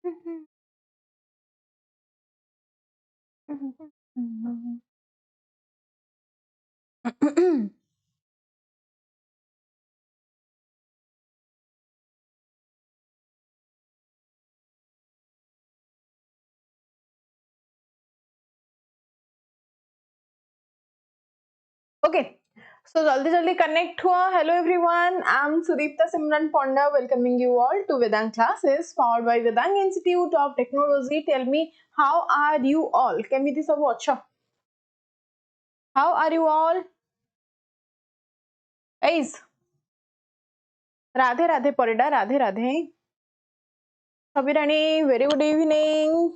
Okay, so jaldi connect हुआ. Hello everyone, I'm Sudipta Simran Ponda welcoming you all to Vedang classes powered by Vedang Institute of Technology. Tell me, how are you all? केमिति सब अच्छा? How are you all? Guys, Radhe Radhe Parida, Radhe Radhe. Sabirani, very good evening.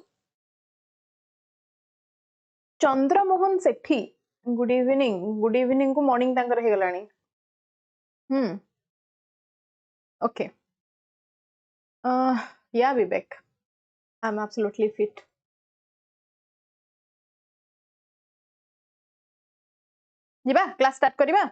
Chandramohan Sethi, good evening को morning तांकर हे गलानी. Okay. Yeah, Vivek, I'm absolutely fit. ଯିବା class start କରିବା.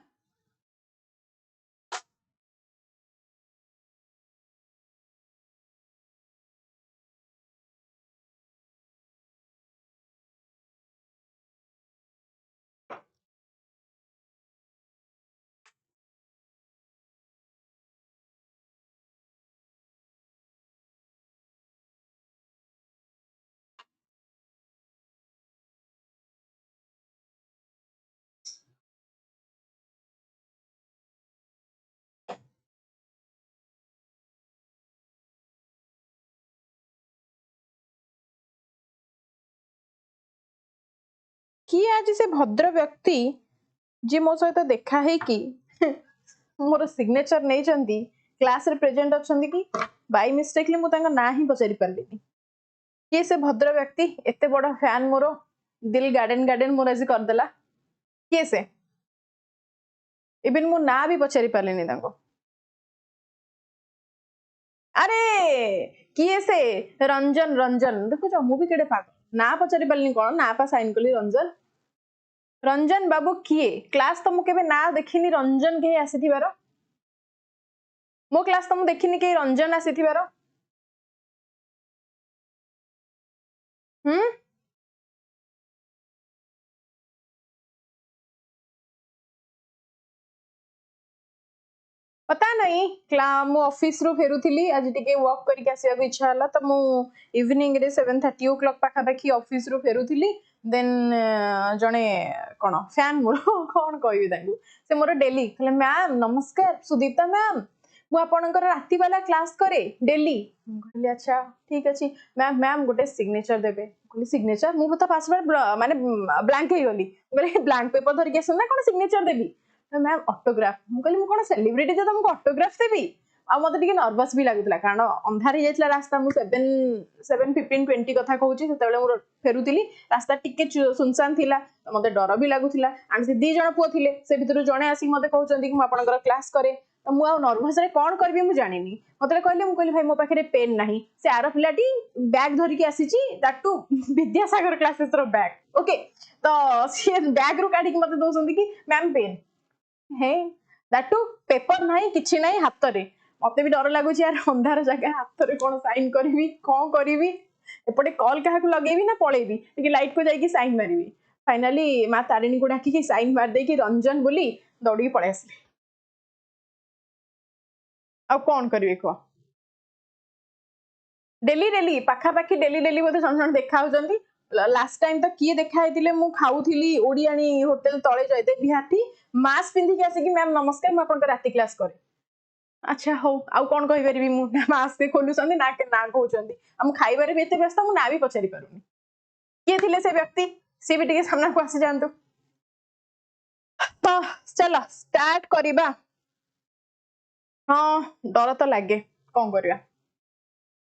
किए आज से भद्र व्यक्ति जी मो सहित देखा है कि मोर सिग्नेचर नहीं चंदी क्लास रे प्रेजेंट अछंदी कि बाय मिस्टेकली मु तांका ना ही पचारि परलिनी. किए से भद्र व्यक्ति एते बड़ फैन मोर दिल गार्डन मोर आज कर देला. किए से इवन मु ना भी पचारि परलिनी तांको. अरे किए से रंजन देखो मु भी केडे पागल ना पचारि परलिनी कोन ना पा साइन कली रंजन बाबू किए क्लास तो मुझे ना देखिनी रंजन के आसीथिबार मो क्लास तो मु देखिनी के रंजन आसीथिबार. पता नहीं मु ऑफिस रु फेरुथिली आज टिके वर्क करके आसिया को इच्छा हला तो मु इवनिंग रे 7:30 o'clock पाखा पाखी ऑफिस रु फेरुथिली. देन जने कोन फैन मोर कोन कहबी तांगु से मोर डेली कहले मैम नमस्कार सुदीप्ता मैम मु आपनकर राती वाला क्लास करे डेली. कहली अच्छा ठीक अछि मैम मैम गोटे सिग्नेचर देबे. कहली सिग्नेचर मु तो पासवर्ड माने ब्लैंक हे गली. कहले ब्लैंक पेपर धर के आसन ना कोन सिग्नेचर देबी. मैम ऑटोग्राफ मु कहली मु कोन सेलिब्रिटी जे तुमको ऑटोग्राफ देबी. आ मते टिके नर्वस भी लागुतला कारण अंधारी जायतला रास्ता मु 7:15-20 कथा कहूची सेतेबेले मु फेरुतिली रास्ता टिके सुनसान थिला मते डर भी लागुतला. आन से दी जण पुओ थिले से भितरु जणे आसी मते कहउचंदी कि मु आपनकर क्लास करे तो मु आ नर्वस रे कोन करबी मु जानिनी. मते कहले मु कहली भाई मो पाखरे पेन नाही से आरो पिलाटी बैग धरि के आसीची दैट टू विद्यासागर क्लासेस रो बैग. ओके तो से बैग रु काढी के मते दोसंदी कि मैम पेन हे दैट टू पेपर नाही किछि नाही हाथ रे. मते भी डर लागुची यार अंधार जगह हाथ रे कोन साइन करबी कोन करबी एपटे कॉल काहा को लगेबी ना पळेबी कि लाइट को जाई कि साइन मारिबी. फाइनली मा तारिणी को डाकी कि साइन मार दे कि रंजन बोली दौड़ी पळे आसले. आ कोन करबी को डेली पाखा पाखी डेली बोते जन देखा होजंती. लास्ट टाइम तो किए देखा हेतिले मु खाउथिली ओडियानी होटल तळे जयते बिहाटी मास्क पिंधी के आसी कि मैम नमस्कार मु आपन राती क्लास करे. अच्छा हो आउ कोन कहि परबी मु मास्क खोलुसंदी ना के ना कहउचंदी हम खाइबारे भी एते व्यस्त मु ना भी पचारि पारुनी. किए थिले से व्यक्ति से भी टिके सामना को आसी जानतो. तो चलो स्टार्ट करिबा. हां डर तो लागे कोन करिया.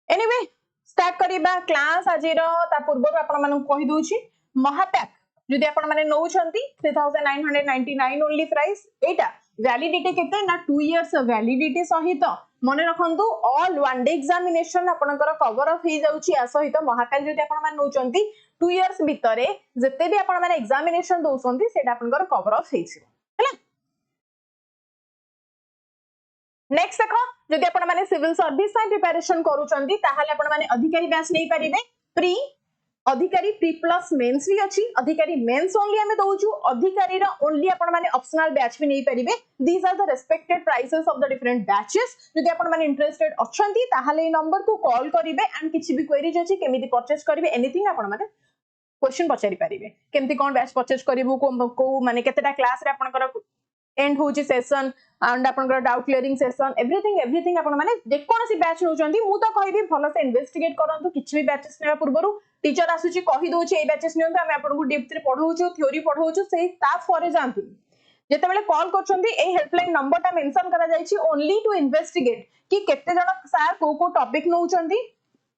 एनीवे स्टार्ट करिबा क्लास आजिरो ता पूर्व आपण मानु कहि दोछि महापैक जदि आपण माने नउछंती 3999 ओनली प्राइस. एटा वैलिडिटी केते ना 2 इयर्स वैलिडिटी सहित मने रखंतु ऑल वन डे एग्जामिनेशन आपनकर कवर अप ही जाउची. आ सहित महापैक जदि आपण माने नउछंती 2 इयर्स भितरे जते भी आपण माने एग्जामिनेशन दोसंती सेटा आपनकर कवर अप हेछि. नेक्स्ट देखो जदि आपण माने सिविल सर्विस ପାଇଁ प्रिपरेशन करूचंती ताहाले आपण माने अधिकारी बैच नै परिबे प्री अधिकारी प्री प्लस मेंस भी अछि अधिकारी मेंस ओनली हमें दोजु अधिकारी रा ओनली आपण माने ऑप्शनल बैच भी नै परिबे these are the respected prices of the different batches जदि आपण माने इंटरेस्टेड अछंती ताहाले ए नंबर को कॉल करिवे एंड किछि भी क्वेरीज अछि केमिति परचेज करिवे एनीथिंग आपण माने क्वेश्चन पचारि पारिबे केमति कोन बैच परचेज करिवु को माने केतेटा क्लास रे आपण कर एंड होची सेशन एंड आपण डाउट क्लियरिंग सेशन एवरीथिंग आपण माने जे कोनसी बैच नउचंती मु तो कहबी भलो से इन्वेस्टिगेट करंतु किछि भी बैचेस नेबा पूर्वरु टीचर आसुची कहि दोची ए बैचेस नियंतु हम आपण को डेप्थ रे पढौछु थ्योरी पढौछु सेही ता फॉरे जानतु जेते बेले कॉल करचंती ए हेल्पलाइन नंबर ता मेंशन करा जायछि ओनली टू इन्वेस्टिगेट कि केते जण सर को टॉपिक नउचंती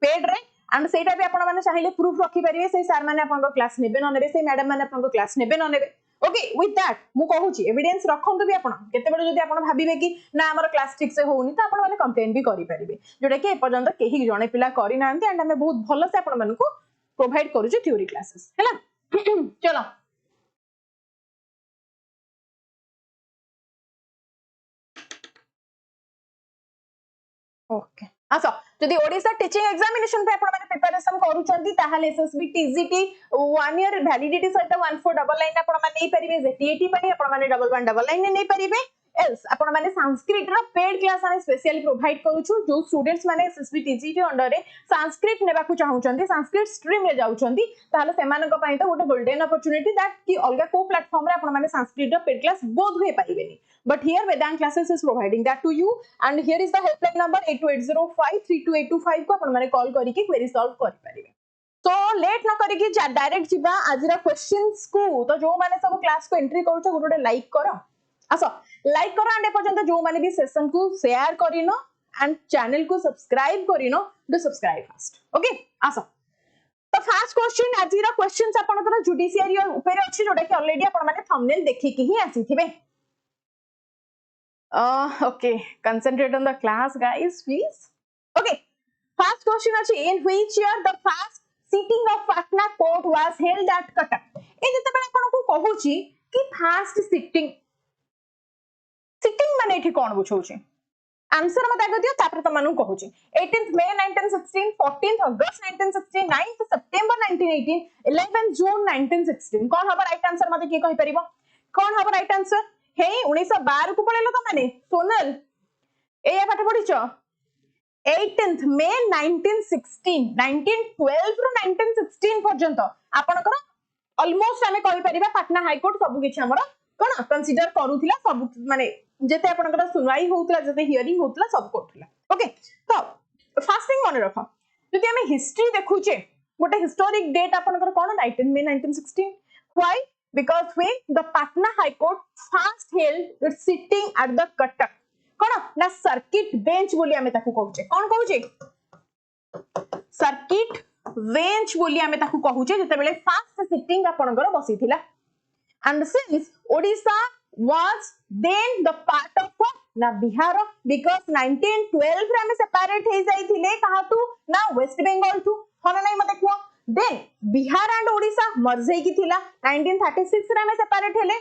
पेड रे एंड सेटा भी आपण माने चाहिले प्रूफ रखि परिबे से सर माने आपण को क्लास नेबे न नेबे से मैडम माने आपण को क्लास नेबे न नेबे ओके विथ दैट मु कहूची एविडेंस रखंतु भी आपण केते बेले जदी आपण भाबिबे कि ना हमर क्लास ठीक से होउनी त आपण माने कंप्लेन भी करि परिबे जोटा कि ए पर्यंत केही जणे पिला करि नांती एंड हमें बहुत भलो से आपण माने को प्रोवाइड करूची थ्योरी क्लासेस हैला चलो ओके आसो जदि ओडिसा टीचिंग एग्जामिनेशन पे आपण माने प्रिपरेशन करूचंती ताहाले एसएसबी टीजीटी 1 ईयर वैलिडिटी सहित 1499 आपण माने नै परिबे जेटीएटी पई आपण माने 1199 नै परिबे एल्स आपण माने संस्कृत रा पेड क्लास आने स्पेशली प्रोवाइड करूछु जो स्टूडेंट्स माने एसएसबी टीजीटी अंडर रे संस्कृत नेबा को चाहुचंती संस्कृत स्ट्रीम रे जाउचंती ताहाले सेमानक पई तो गोटे गोल्डन अपॉर्चुनिटी दैट कि अलगा को प्लेटफॉर्म रे आपण माने संस्कृत रा पेड क्लास बोध होय पाइबेनी but here Vedant classes is providing that to you and here is the helpline number 8280532825 को आपण माने कॉल करी के क्वेरी सॉल्व करि परिबे तो लेट न करी कि डायरेक्ट जिबा आजिरा क्वेश्चंस को तो जो माने सब क्लास को एंट्री करूछ गोटे लाइक करो आसो लाइक करो एंड पर्यंत जो माने भी सेशन को शेयर करिनो एंड चैनल को सब्सक्राइब करिनो डू सब्सक्राइब फास्ट ओके आसो तो फर्स्ट क्वेश्चन आजिरा क्वेश्चंस आपनकर जुडिशियरी ऊपर अछि जोटा कि ऑलरेडी आपण माने थंबनेल देखि कि ही आसीथिबे okay, concentrate on the class guys please. Okay, first question is in which year the first sitting of Patna court was held at Cuttack. ए जते बेला आपण को कहूची कि first sitting माने एठी कोन बुझौची आंसर मत आगे दियो तापर त मानु कहूची 18th May 1916 14th August 1916 9th September 1918 11th June 1916 कोन हबो राइट आंसर मते की कहि परिबो कोन हबो राइट आंसर हे 1912 को पळेलो त माने सोनल ए पाठ पढिछ 18th May 1916 1912 रो 1916 पर्यंत आपनकर ऑलमोस्ट हमें कहि परिबा पटना हाई कोर्ट सब किछ हमर कोन कंसीडर करूथिला सब माने जेते आपनकर सुनवाई होउतला जेते हियरिंग होउतला सब करथिला ओके तो फर्स्ट थिंग मन रखो जदि हमें हिस्ट्री देखुचे गोटे हिस्टोरिक डेट आपनकर कोन 19 May 1916 why because when the Patna High Court first held its sitting at the Cuttack कोन ना सर्किट बेंच बोली हमें ताकू कहूचे कोन कहूचे सर्किट बेंच बोली हमें ताकू कहूचे जते बेले फर्स्ट सिटिंग आपनकर बसिथिला and since Odisha was then the part of ना बिहार because 1912 रे हमें सेपरेट हे जाइथिले काहातु ना वेस्ट बंगाल टू होना नै मते को then बिहार एंड ओडिशा मर्ज हे की थिला 1936 रे हमें सेपरेट हेले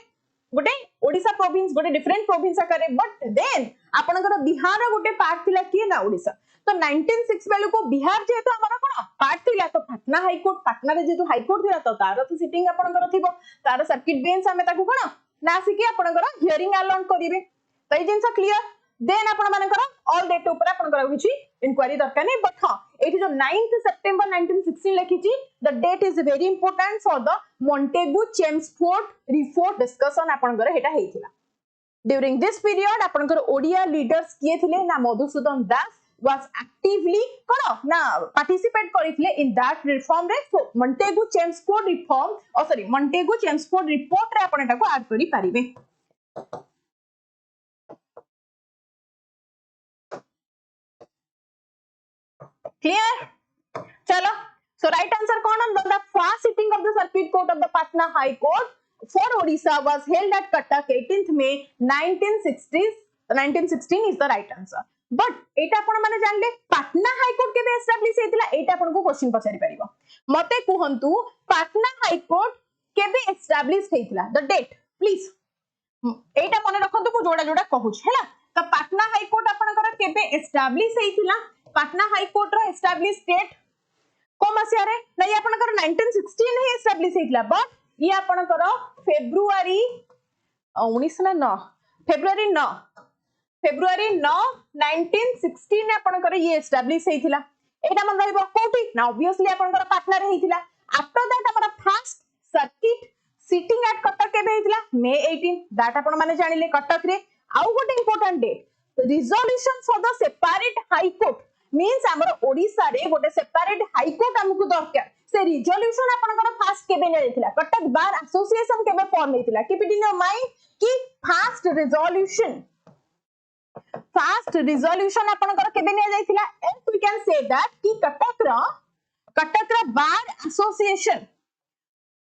गोटे ओडिशा प्रोविंस गोटे डिफरेंट प्रोविंस करे बट देन आपनकर बिहार गोटे पार्ट थिला कि ना ओडिशा तो 1906 बेले को बिहार जेतो हमर कोन पार्ट थिला तो पटना हाई कोर्ट पटना रे जेतो हाई कोर्ट थिला तो तार तो सिटिंग आपनकर थिबो तार सर्किट बेंच हमें ताकू कोन नासी कि आपनकर हियरिंग अलाउड करिवे तो ए जिंस क्लियर देन आपण मानकर ऑल डेट ऊपर आपनकर किछि इंक्वायरी दरकार नै बट हां एठी जो 9th September 1916 लिखिछि the date is very important for the Montagu Chelmsford report discussion आपनकर हेटा हेतिला ड्यूरिंग दिस पीरियड आपनकर ओडिया लीडर्स किए थिले ना मधुसूदन दास was actively कोन ना पार्टिसिपेट करिथिले इन दैट रिफॉर्म रे so Montagu Chelmsford reform sorry Montagu Chelmsford report रे आपण एटा को ऐड करि पारिबे क्लियर चलो सो राइट आंसर कौन the first sitting of the circuit court of the Patna high court for Odisha was held at Cuttack 18th May 1916 is the right answer but एटा आपण माने जानले पटना हाई कोर्ट केबे एस्टैब्लिश हेतिला एटा आपण को क्वेश्चन पछारी परिबो मते कहंतु पटना हाई कोर्ट केबे एस्टैब्लिश हेतिला द डेट प्लीज एटा मने रखंतु को जोड़ा जोड़ा कहूछ हैला तो पाटना हाई कोर्ट आपनकर केबे एस्टैब्लिश हेइथिला पाटना हाई कोर्ट रो एस्टैब्लिश डेट को मसिया रे ना ये आपनकर 1916 ही एस्टैब्लिश हेइथिला बट ये आपनकर फेब्रुआरी 19 ना 9 फेब्रुआरी 9 1916 ने आपनकर ये एस्टैब्लिश हेइथिला एटा मन रहइबो कोठी ना ऑब्वियसली आपनकर पाटना रे हेइथिला आफ्टर दैट हमर first circuit sitting at Cuttack केबे हेइथिला मे 18 दैट आपण माने जानिले कटक रे आउ गोटे important date resolution for the separate high court means हमर ओडिसा रे गोटे सेपरेट हाई कोर्ट हमकु दरकार से रिजोल्यूशन आपनकर फर्स्ट केबे ने हेइथिला कटक बार एसोसिएशन केबे फॉर्म हेइथिला keep it in your mind कि फर्स्ट रिजोल्यूशन आपनकर केबे ने जाइथिला and we can say that कि कटक रा bar association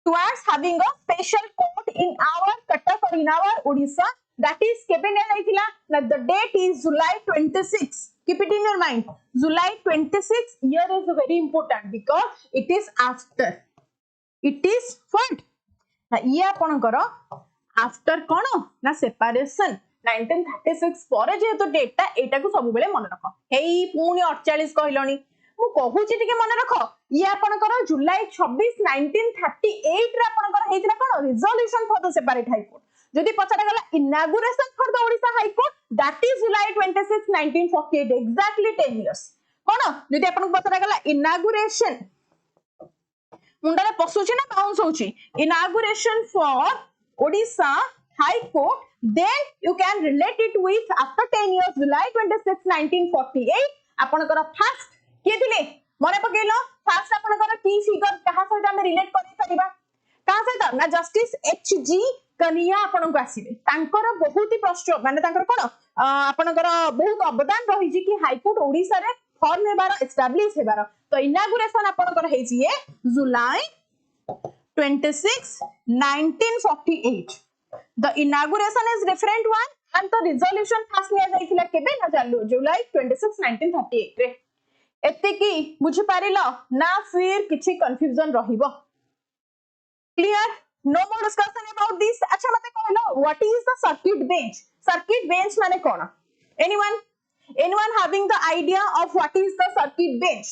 towards having a special court in our Cuttack or in our Odisha that is kebe ne jaithila na the date is July 26 keep it in your mind July 26 year is very important because it is after it is what na ye apankara after kono na separation 1936 ପରେ जेहेतु date ता एटा को सब बेले मन रख हेई पुनी 48 कहलोनी मु कहूची टिके मन रख ये आपनकर जुलाई 26 1938 रे आपनकर हेतिला कोन resolution for the separate high court जदी पछाडा गला inauguration for the Odisha high court that is July 26 1948 exactly 10 years कोन जदी आपन पछाडा गला इनागुरेशन मुंडा पसुची ना बाउंस होची inauguration for Odisha high court then you can relate it with after 10 years July 26 1948 आपनकर फर्स्ट के दिले मने पकेलो फर्स्ट आपनकर की फिगर कहा सहित हम रिलेट करि परिबा कहा सहित ना जस्टिस एच जी कनिया आपन को आसीबे तांकर बहुत ही प्रश्न माने तांकर कोन आपनकर बहुत अवदान रही जी कि हाई कोर्ट ओडिसा रे फॉर्म हेबार एस्टैब्लिश हेबार तो इनागुरेशन आपनकर हे जी जुलाई 26 1948 the inauguration is different one and the resolution first niya jaithila kebe na jallu July 26 1938 रे एते की बुझी पारिलो ना फिर किछि कंफ्यूजन रहिबो clear no more discussion about this अच्छा मते कहलो what is the circuit bench माने कोन anyone having the idea of what is the circuit bench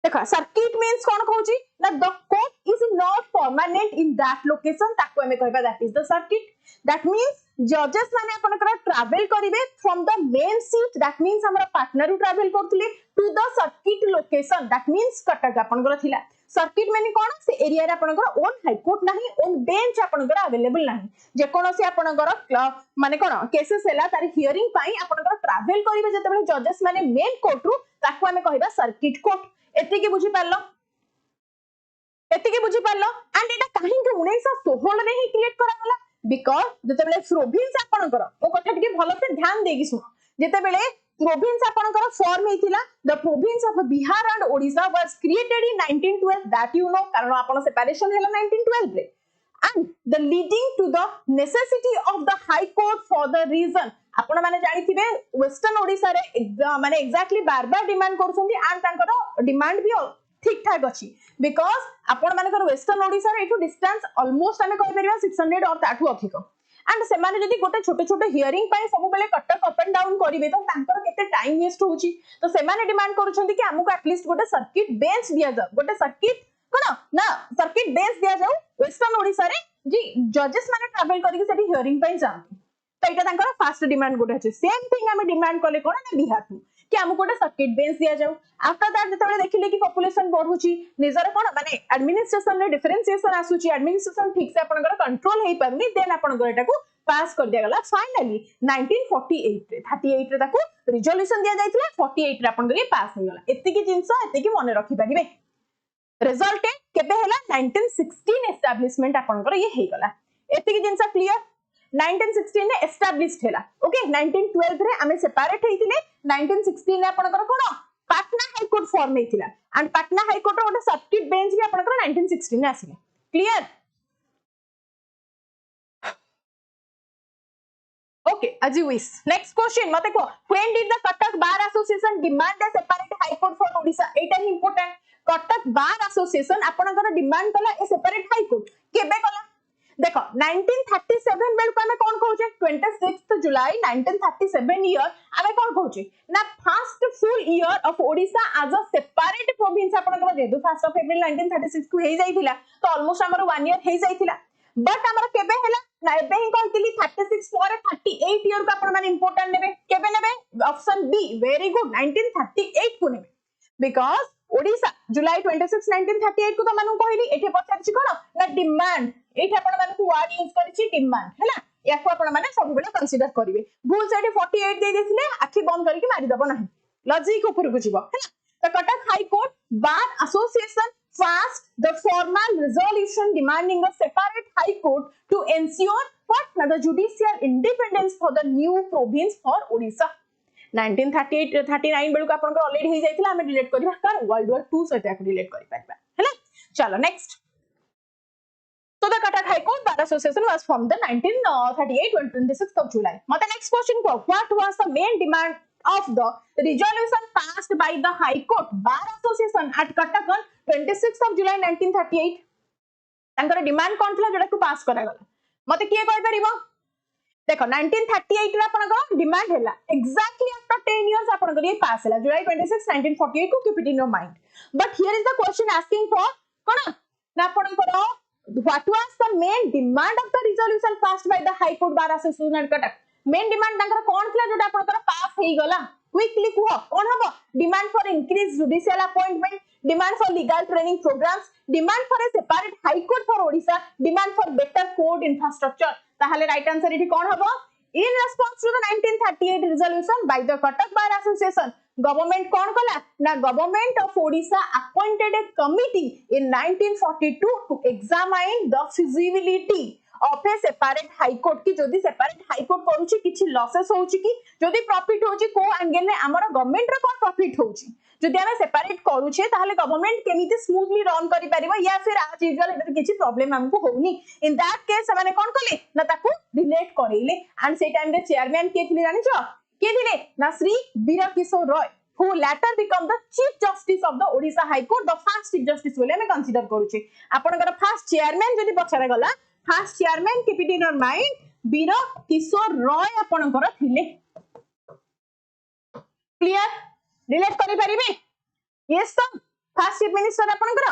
देखा सर्किट मींस कोन कहूची ना the court is not permanent in that location ताको हमें कहबा that is the circuit that means जजेस माने आपनकर ट्रैवल करिवे from the main seat that means हमरा पार्टनर रु ट्रैवल करथले to the circuit location that means Cuttack आपनकर थिला सर्किट माने कोन से एरिया रे आपनकर ओन हाई कोर्ट नाही ओन बेंच आपनकर अवेलेबल नाही जे कोन से आपनकर माने कोन केसेस हैला तार हियरिंग पाई आपनकर ट्रैवल करिवे जते बेले जजेस माने मेन कोर्ट रु ताको हमें कहबा सर्किट कोर्ट एति की बुझी पारलो एंड एटा काहे के 1916 रे ही क्रिएट करा गला बिकॉज़ जते बेले प्रोविंस आपनकर ओ कथा टिके भलो से ध्यान देगी सुन जते बेले प्रोविंस आपनकर फॉर्म हेतिला the province of Bihar and Odisha was created in 1912 that you know कारण आपन सेपरेशन हैला 1912 रे and the leading to the necessity of the high court for the region आपण माने जानिथिबे वेस्टर्न ओडिसा रे माने एक्जेक्टली बार-बार डिमांड करछोंती एंड तांकर डिमांड भी ठीक ठाक अछि बिकॉज़ आपण मानकर वेस्टर्न ओडिसा रे एठू डिस्टेंस ऑलमोस्ट हमें कहि परिबा 600 और ताठू अधिक एंड से माने जदी गोटे छोटे हियरिंग पाई सब बेले कटक अप एंड डाउन करिवे तो तांकर केते टाइम वेस्ट होउची तो से माने डिमांड करूछंती कि हमको एटलीस्ट गोटे सर्किट बेंच दिया जाऊ गोटे सर्किट कोन ना सर्किट बेंच दिया जाऊ वेस्टर्न ओडिसा रे जी जजेस माने ट्रैवल करिक सेठी हियरिंग पाई जाऊ तो एटा तांकर फर्स्ट डिमांड गोटे अछि सेम थिंग हमें डिमांड कले कोन ना बिहार टू कि हमको गोटे सर्किट बेंच दिया जाऊ आफ्टर दैट जतबे देखिले कि पॉपुलेशन बढ़ुची निजर कोन माने एडमिनिस्ट्रेशन रे डिफरेंशिएशन आसुची एडमिनिस्ट्रेशन ठीक से आपनकर कंट्रोल हेई परनी देन आपनकर एटा को पास कर दिया गला फाइनली 1948 रे 38 रे ताको रिजोल्यूशन दिया जायतिला 48 रे आपनकर पास हो गला एति की जिंस एति की मने रखि परिबे रिजल्ट केबे हला 1916 एस्टैब्लिशमेंट आपनकर ये हेई गला एति की जिंस क्लियर 1916 ने एस्टैब्लिश्ड हैला ओके 1912 रे हमें सेपरेट हेतिले 1916 ने आपनकर कोन पाटना हाई कोर्ट फॉर्म हेतिला एंड पाटना हाई कोर्ट रो सर्किट बेंच भी आपनकर 1916 ने आसीले clear okay as you wish next question मते को when did the Cuttack Bar Association demand a separate high court for Odisha Etah he important Cuttack Bar Association आपनकर demand कला ए separate high court केबे कला देखो 1937 बेलको आमे कोन कहूचे 26 जुलाई 1937 ईयर आमे कोन कहूचे ना first full year of Odisha as a separate province आपण को जेदु 1 अप्रैल 1936 को हे जाइथिला तो ऑलमोस्ट हमर 1 ईयर हे जाइथिला बट हमर केबे हैला ना एबे ही कहतिली 36 पर 38 ईयर को आपण माने इंपोर्टेंट नेबे केबे नेबे ऑप्शन बी वेरी गुड 1938 को नेबे बिकॉज़ ओडिशा जुलाई 26 1938 को तो मानु कहली एठे पछारछि कोन ना डिमांड एठे आपण माने वर्ड यूज करछि डिमांड हैला याको आपण माने सब बेले कंसीडर करिवे भूल साइड 48 दे देथिले आखि बंद करके मारि दबो नाही लॉजिक ऊपर को जिवो हैला तो Cuttack high court bar association passed the formal resolution demanding a separate high court to ensure what the judicial independence for the new province for Odisha 1938 39 बेलको आपन को ऑलरेडी हे जाइथिला हम डिलीट करबा कर वर्ल्ड वॉर 2 सहित को डिलीट करि पाबा हैला चलो next so the Cuttack High Court Bar Association was formed in 1938 26th of July mate next question ko what was the main demand of the resolution passed by the High Court Bar Association at Cuttack on 26th of July 1938 तांकर demand कोन थला जेडा को पास करा गला मते किए कहि परिबो देखो 1938 रे आपन को डिमांड हैला एग्जैक्टली आफ्टर 10 इयर्स आपन को ये पास हैला जुलाई 26 1948 को keep it in your mind but here is the question asking for कोन ना आपन को what was the main demand of the resolution passed by the High Court Bar Association at Cuttack main demand तांकर कोन थला जेडा आपन को पास हेई गला quickly कुह कोन हबो demand for increase judicial appointment demand for legal training programs demand for a separate high court for Odisha demand for better court infrastructure ताहले right answer इठी कोन हबो in response to the 1938 resolution by the Cuttack Bar Association government कोन कला ना government of Odisha appointed a committee in 1942 to examine the feasibility of a separate high court की जदी separate high court करूची किछि losses होउची कि जदी profit होउची को एंगल ने हमर गवर्नमेंट रे कोन प्रॉफिट होउची जदी हमें सेपरेट करूछे ताहले गवर्नमेंट केमिति स्मूथली रन करि परिबो या फिर आज यूजुअल एटा किछि प्रॉब्लम हमको होउनी इन दैट केस माने कोन कले ना ताकू रिलेट करेले एंड से टाइम रे चेयरमैन के थिले जानि छ के थिले ना श्री वीर Kishore Roy who later become the chief justice of the Odisha High Court the first chief justice बोले हमें कंसीडर करूछे आपनकर फर्स्ट चेयरमैन जदी पछरे गला first chairman keep it in your mind Bira Kishore Ray आपनकर थिले क्लियर रिलेट करि परिबे यस तो फर्स्ट चीफ मिनिस्टर आपनकर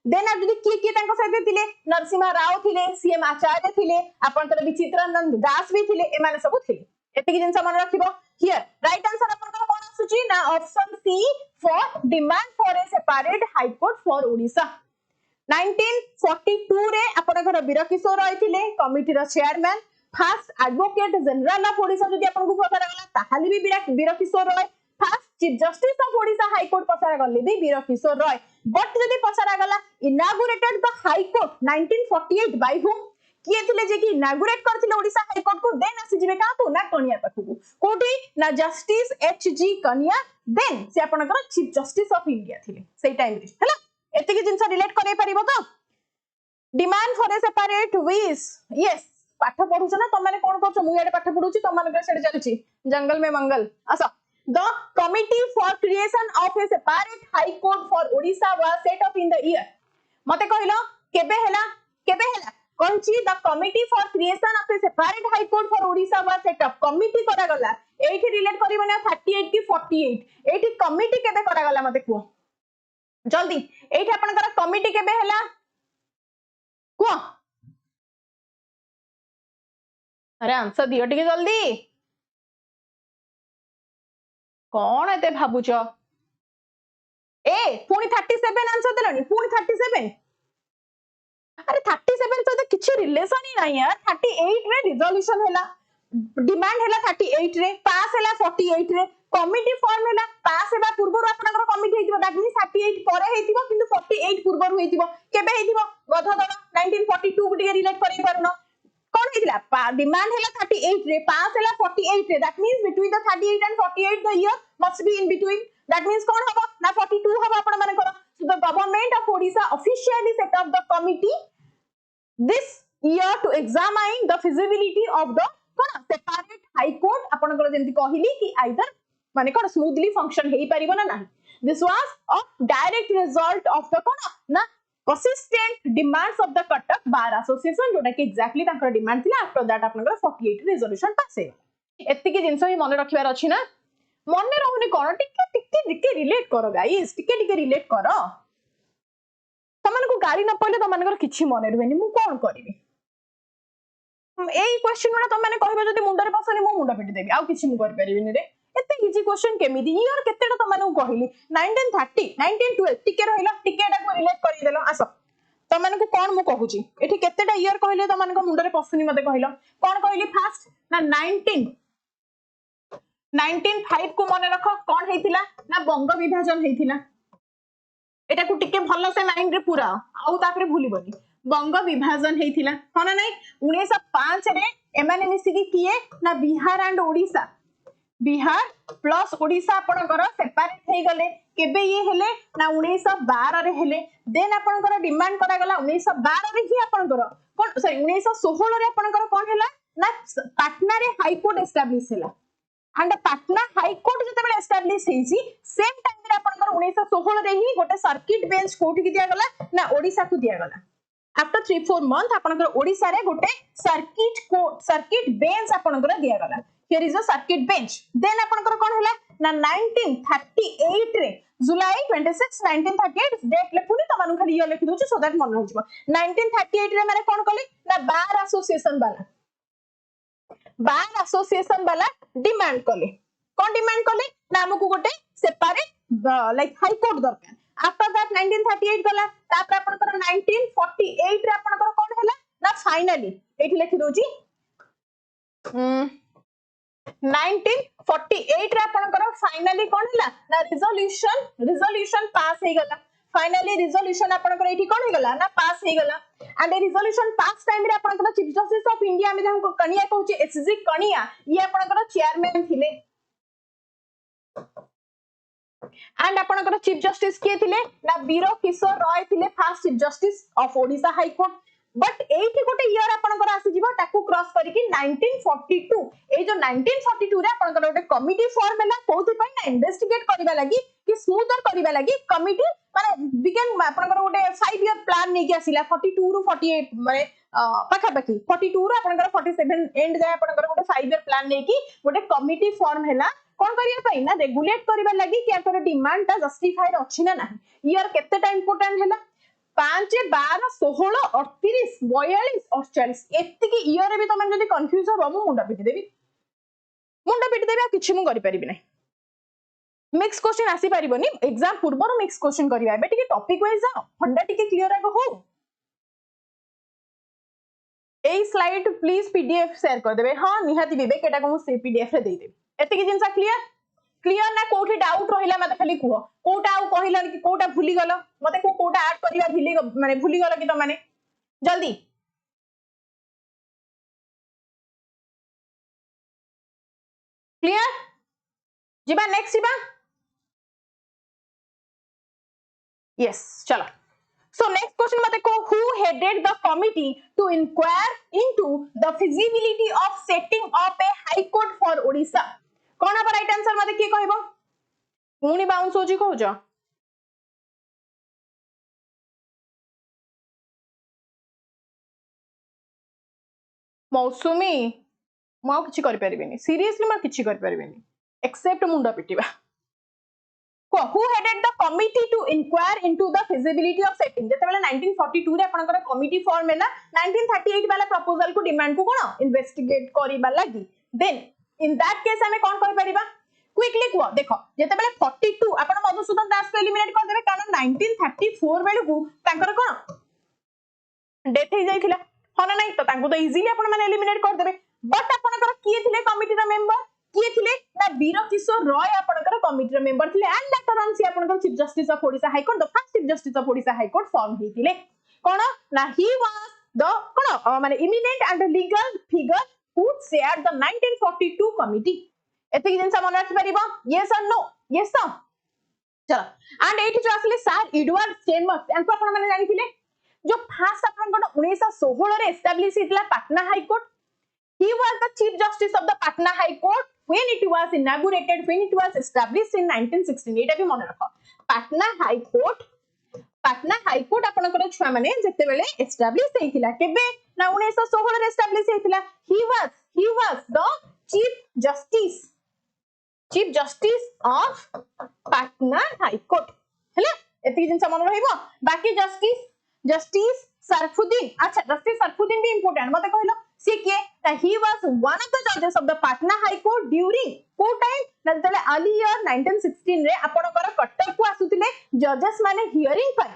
देन आप जदी की तांको सहित थिले नरसिंह राव थिले सीएम आचार्य थिले आपनकर विचित्रानंद दास भी थिले ए माने सब थिले एतिकी जिंस मन रखिबो हियर राइट आंसर आपनकर कोन आसुची ना option C for demand for a separate high court for Odisha 1942 रे आपनकर वीर किशोर रॉय थिले कमिटी रो chairman first advocate general of Odisha जदी आपनको पता गला ताहाली भी Bira Kishore Ray first chief justice of Odisha high court पसारा गले भी वीर किशोर रॉय बट जदी पसारा गला inaugurated the high court 1948 by whom किए थिले जे कि इनागुरेट करथिले ओडिशा हाई कोर्ट को देन आसी जिवे का तो ना कनिया पाखु कोठी ना जस्टिस एच जी कनिया देन से आपनकर चीफ जस्टिस ऑफ इंडिया थिले सेई टाइम रे हला एते के जिंस रिलेट करे परिबो तो demand for a separate wish yes पाठ पढुछ ना तमाने कोन करछ मु एडे पाठ पढुची तमाने सेडे चलुची जंगल में मंगल आसा the committee for creation of a separate high court for Odisha was set up in the year मते कहलो केबे हेला कोनची the committee for creation of a separate high court for Odisha was set up committee करा गला एठी relate करिबने 38 की 48 एठी committee केबे करा गला मते को जल्दी एठी आपनकर कमिटी केबे हेला को अरे आंसर दियो टिके जल्दी कौन एते भाबुच ए पुनी 37 आंसर देलनी पुनी 37 अरे 37 तो किछि रिलेशन ही नहीं यार 38 रे रिजोल्यूशन हैला डिमांड हैला 38 रे पास हैला 48 रे कमिटी फॉर्म हैला पास हेबा पूर्व आपनकर कमिटी हेतिबो दैट मींस 38 परे हेतिबो किंतु 48 पूर्व हेतिबो केबे हेतिबो गधदड़ 1942 को टिके रिलेट करि पारुनो कौन हेतिला डिमांड हैला 38 रे पास हैला 48 रे that means between the 38 and 48 the year must be in between that means कौन हबो ना 42 हबो आपण माने करो so the government of Odisha officially set up the committee this year to examine the feasibility of the separate high court आपण को जेंति कहिली कि आइदर माने कोन स्मूथली फंक्शन हेई परिबो ना नाही this was a direct result of the ना consistent demands of the Cuttack Bar Association जोटा कि exactly तांकर डिमांड थिला आफ्टर दैट आपनकर 48 रेजोल्यूशन पास हे एत्तिकी जिंस ही मन रखिबार अछि ना मन रहउनी कोन टिके रिलेट करो गाइस टिके रिलेट करो तमन को गाड़ी न पड़ले तमनकर किछि मन रहबेनी मु कोन करबी एई क्वेश्चन गुडा तमने कहबे जदी मुंडरे पसनी मु मुंडा पिटी देबी आउ किछि मु कर परिबिनी रे एते इजी क्वेश्चन केमिदी ईयर केतेटा तमने को कहली 1930 1912 टिके रहइला टिके एटा को रिलेट करि देलो आसो तमने को कोन मु कहूची एठी केतेटा ईयर कहले तमने को मुंडरे पसनी मते कहलो कोन कहली फास्ट ना 1905 को मन रख कोन हेतिला ना बंग विभाजन हेतिला एटा को टिके भलो से माइंड रे पूरा आउ तापरे भूलिबनी बंग विभाजन हेतिला होना नै 1905 रे एमाने मिसिकी किए ना बिहार एंड ओडिशा बिहार प्लस ओडिशा आपनकर सेपरेट हे गले केबे ये हेले ना 1912 रे हेले देन आपनकर डिमांड करा गला 1912 रे ही आपनकर कोन सॉरी 1916 रे आपनकर कोन हेला ना पाटना रे हाई कोर्ट एस्टैब्लिश हेला एंड पाटना हाई कोर्ट जते बेले एस्टैब्लिश हेसी सेम टाइम रे आपनकर 1916 रे ही गोटे सर्किट बेंच कोर्ट की दिया गला ना ओडिशा को दिया गला आफ्टर 3-4 मंथ आपनकर ओडिशा रे गोटे सर्किट बेंच आपनकर दिया गला here is a circuit bench then आपनकर कोन होला ना 1938 रे जुलाई 26 1938 डेट लेखुनी त मानु खाली ये लिखि दोछि सो दैट मन रहजिबो 1938 रे माने कोन कले ना बार एसोसिएशन वाला डिमांड कले कोन डिमांड कले ना हमकु गोटे सेपरेट लाइक हाई कोर्ट दरकार आफ्टर दैट 1938 गला तापर आपनकर 1948 रे आपनकर कोन होला ना फाइनली एठी लिखि दोछि 1948 रे आपनकर फाइनली कोन होला ना रिजोल्यूशन पास हे गला फाइनली रिजोल्यूशन आपनकर एठी कोन हे गला ना पास हे गला एंड रिजोल्यूशन पास टाइम रे आपनकर चीफ जस्टिस ऑफ इंडिया में हमको कनिया कहूची एसजी कनिया ये आपनकर चेयरमैन थिले एंड आपनकर चीफ जस्टिस के थिले ना वीर किशोर रॉय थिले first chief justice of Odisha high court but एठी गोटे ईयर आपनकर आसी जीवो ताकू क्रॉस करिकि 1942 ए जो 1942 रे आपनकर गोटे कमिटी फॉर्म होला कोथि पय ना इन्वेस्टिगेट करबा लागि कि स्मूथर करबा लागि कमिटी माने बिगन आपनकर गोटे 5 ईयर प्लान नै कि आसिला 42 रु 48 माने पाखा पाखी 42 रु आपनकर 47 एंड जाय आपनकर गोटे 5 ईयर प्लान नै कि गोटे कमिटी फॉर्म हैला कोन करिया पय ना रेगुलेट करबा लागि कि आकर डिमांड ता जस्टिफाइड अछि ना नाही ईयर केते टाइम इंपोर्टेंट हैला 5 12 16 38 42 48 एत्तिकी ईयर भी तमन जदी कंफ्यूज हो मु मुंडा पिटी देबी आ किछि मु करि परिबि नै मिक्स क्वेश्चन आसी परिबोनी एग्जाम पूर्वर मिक्स क्वेश्चन करिया बे टिके टॉपिक वाइज जाओ फंडा टिके क्लियर आगो हो ए स्लाइड प्लीज पीडीएफ शेयर कर देबे हां निहाती विवेक एटा को मु पीडीएफ रे दे देबी एत्तिकी जिंसा क्लियर ना कोठी डाउट रहिला मते खाली कुहो कोटा आउ कहिला कि कोटा भूली गलो मते कोटा ऐड करिया भूली माने भूली गलो कि त माने जल्दी क्लियर जीबा नेक्स्ट जीबा यस चलो so next question mate ko who headed the committee to inquire into the feasibility of setting up a high court for Odisha कोन अब राइट आंसर मते की कहबो पुनी बाउंस होजी कहउजो मौसुमी मौ किछि कर परबिनी सीरियसली मा किछि कर परबिनी एक्सेप्ट मुंडा पिटिबा who headed the committee to inquire into the feasibility of setting जते बेला 1942 रे आपनकर कमिटी फॉर्म हैला 1938 वाला प्रपोजल को डिमांड को कोन इन्वेस्टिगेट करिबा लागि देन इन दैट केस हमें कोन करि परिबा क्विकली को देखो जते बेले 42 आपण मधुसूदन दास को एलिमिनेट कर देबे कारण 1934 बेले को तांकर कोन डेथ हे जाइथिला होना नै तो तांको तो इजीली आपण माने एलिमिनेट कर देबे बट आपनकर किए थिले कमिटी रा मेंबर किए थिले ना वीर किशोर रॉय आपनकर कमिटी रा मेंबर थिले एंड लेटर ऑन सी आपनकर chief justice of Odisha high court the first chief justice of Odisha high court form हेतिले कोन ना ही वाज द कोन माने eminent and legal figure who chaired the 1942 committee एतिक जिंसा मन रखि परिबो yes or no yes sir चलो एंड एठी जो आसले सर एडवर्ड चेम्बर्स एनको आपण माने जानि थिले जो फर्स्ट आपनकर 1916 रे एस्टैब्लिश हितला Patna high court he was the chief justice of the Patna High Court when it was inaugurated when it was established in 1916 एटा भी मन रखो Patna High Court Patna high court आपनकर छुआ माने जते बेले एस्टैब्लिश हेतिला केबे ना 1916 रे establish हेतिला he was the chief justice of Patna High Court हैला एति जिंस मन रहिबो बाकी जस्टिस सरफुद्दीन अच्छा जस्टिस सरफुद्दीन भी इंपोर्टेंट मते कहलो सी के he was one of the judges of the Patna High Court during को टाइम ना तले अर्ली ईयर 1916 रे आपनकर कटक को आसुतिले जजेस माने हियरिंग पाई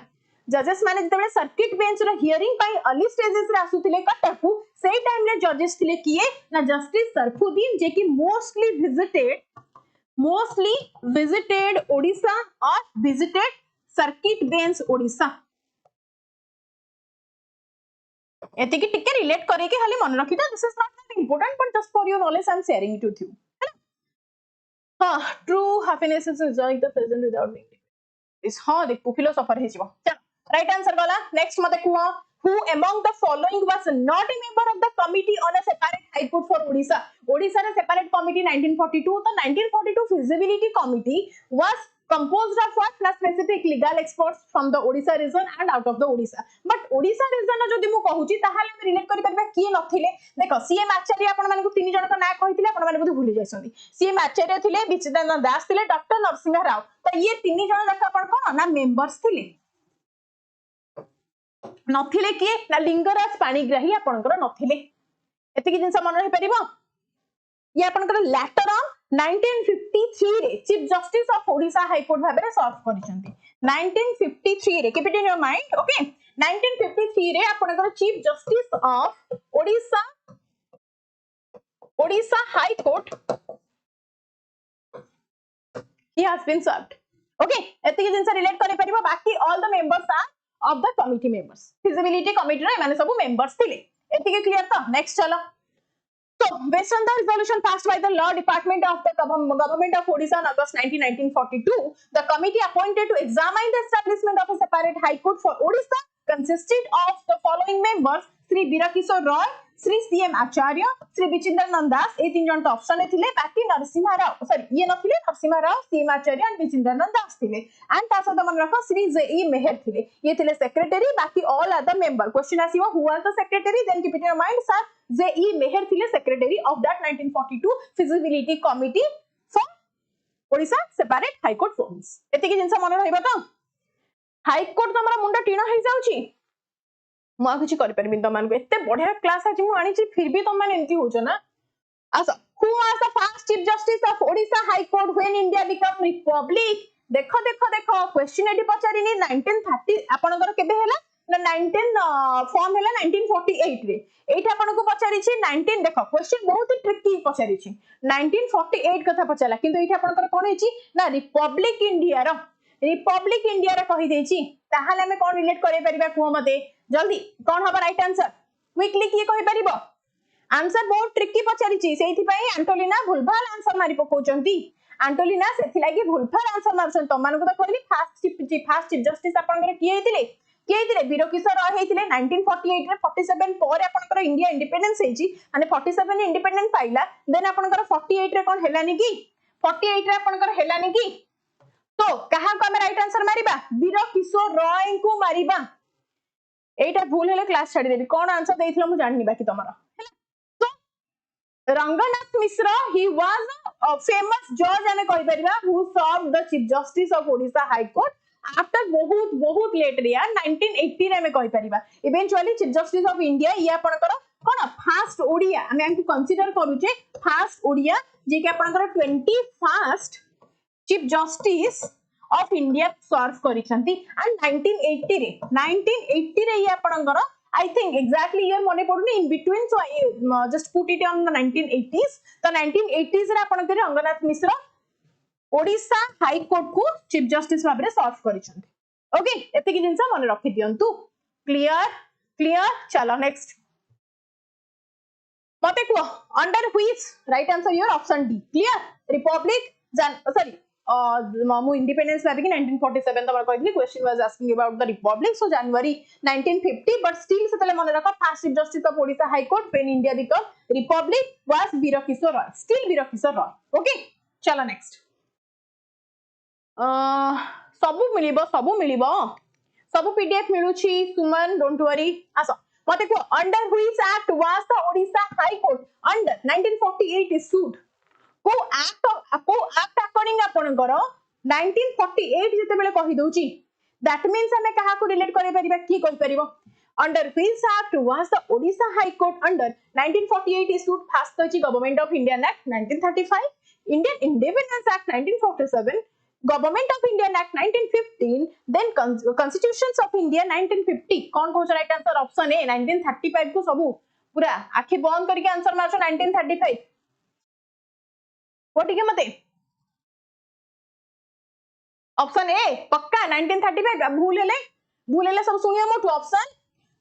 जजेस माने जते सर्किट बेंच रो हियरिंग पाई अर्ली स्टेजेस रे आसुतिले कटक को सेही टाइम रे जजेस थिले किए ना जस्टिस सरफुद्दीन जे कि mostly visited Odisha or visited circuit bench Odisha एते की टिके रिलेट करे के खाली मन रखी this is not that important but just for your knowledge I am sharing it with you हां true happiness is enjoying the present without being is हां देखो फिलोसोफर हे जीवो चल राइट आंसर गला नेक्स्ट मते कुह who among the following was not a member of the committee on a separate high court for Odisha Odisha रे separate committee 1942 तो 1942 feasibility committee was composed of what na specific legal experts from the Odisha region and out of the Odisha but Odisha region जदि मु कहूची ताहाले हम relate करि परबा की नथिले देखो CM आचार्य आपण मानकु तीन जण का ना कहिथिले आपण माने बुझि भूली जायसंदी सीएम आचार्य थिले विचित्रानंद दास थिले डॉक्टर नरसिंह राव तो ये तीन जण जाक आपण कोन ना मेंबर्स थिले नथिले किए ना लिंगराज पाणिग्राही आपनकर नथिले एते की जिंस मन रहि परिबो ये आपनकर लेटर ऑन 1953 रे chief justice of Odisha high court भाबरे सर्व करिसंती 1953 रे keep it in your mind okay 1953 रे आपनकर chief justice of Odisha high court he has been served okay एते की जिंस रिलेट करि परिबो बाकी all the members are of the committee members feasibility committee रे माने सब मेंबर्स थिले एति के क्लियर तो नेक्स्ट चलो so based on the resolution passed by the law department of the government of Odisha on August 1942 the committee appointed to examine the establishment of a separate high court for Odisha consisted of the following members Sri Birakishore Roy Sri CM Acharya Sri Vichindranand Das ए तीन जन तो option थिले बाकी Narasimha Rao sorry ये नथिले Narasimha Rao CM Acharya and Vichindranand Das थिले and ता सहित मन रखो Sri JE मेहर थिले ये थिले सेक्रेटरी बाकी ऑल अदर मेंबर क्वेश्चन आसीबो who was the secretary then keep in your mind sir JE Mehar थिले secretary of that 1942 feasibility committee for Odisha separate high court forms एति के जिंस मन रहइबा तो हाई कोर्ट तमरा मुंडा टीना हे जाउची मु किछि करि परबिन तमान को एते बढ़िया क्लास आज मु आनी छी फिर भी तमान एंती होजो ना आसा who was the first chief justice of Odisha high court when India become Republic देखो क्वेश्चन एटी पचारिनी 1930 आपनकर केबे हैला ना 19 फॉर्म हैला 1948 रे एठी आपनको पचारि छी 19 देखो क्वेश्चन बहुत ही ट्रिकी पचारि छी 1948 कथा पचाला किंतु एठी आपनकर कोन हेची ना रिपब्लिक इंडिया रे कहि देची ताहाले हमें कोन रिलेट करे परिबा को मते जल्दी कौन हबा राइट आंसर क्विकली किए कहि परिबो आंसर बहुत ट्रिकी पचारि छी सेहि पई एंटोलिना भुलभाल आंसर मारि पकोचंती एंटोलिना सेथि लागि भुलभाल आंसर मारछन त मानको त कहली फर्स्ट चीफ जस्टिस आपनकर किए हेतिले वीरकिशोर रॉय हेतिले 1948 रे 47 पर आपनकर इंडिया इंडिपेंडेंस हेची माने 47 इंडिपेंडेंस पाइला देन आपनकर 48 रे कोन हेलानी की 48 रे आपनकर हेलानी की तो कहा को हम राइट आंसर मारिबा वीरकिशोर रॉय को मारिबा एटा भूल हेले क्लास छाडी देबी कोन आंसर देइथिलो मु जाननी बाकी तमरा तो Ranganath Misra he was a famous जज हमें कहि परिबा who serve the chief justice of Odisha high court after बहुत लेट रे 1980 रे हमें कहि परिबा eventually chief justice of India ये आपनकर कोन फर्स्ट ओडिया हमें हमको कंसीडर करूचे फर्स्ट ओडिया जे के आपनकर 21st chief justice of India serve करिसंती एंड 1980 रे ये आपनकर आई थिंक एग्जैक्टली ईयर मने पडुनी in between so I just put it on the 1980s तो 1980s रे आपनकर रंगनाथ मिश्र ओडिशा हाई कोर्ट को चीफ जस्टिस भाबरे सर्व करिसंती ओके एते की जिंस मने रखि दियंतु क्लियर चलो नेक्स्ट मते को under which right answer your option D clear republic sorry मु इंडिपेंडेंस भाबी 1947 तमर कहली question was asking about the republic so January 1950 but still सेतले मन रखा first chief justice of Odisha high court when India become republic was Birakishore Roy still Birakishore Roy okay चलो next सब मिलिबो सब पीडीएफ मिलुची सुमन डोंट वरी आसो मते को under which act was the Odisha high court under 1948 issued को एक्ट अकॉर्डिंग आपनकर 1948 जते बेले कहि दोची दैट मींस हमें कहा को रिलेट करे परिबा की कहि परिबो under which act was the Odisha high court under 1948 issued first होची government of Indian act 1935 Indian independence act 1947 Government of India Act 1915, then Constitutions of India 1950. कौन कौन सा राइट आंसर ऑप्शन ए 1935 को सबू पूरा आखि बंद करके आंसर मारछो 1935 कोटी के मते ऑप्शन ए पक्का 1935 भूल हेले सब सुनियो मोटू option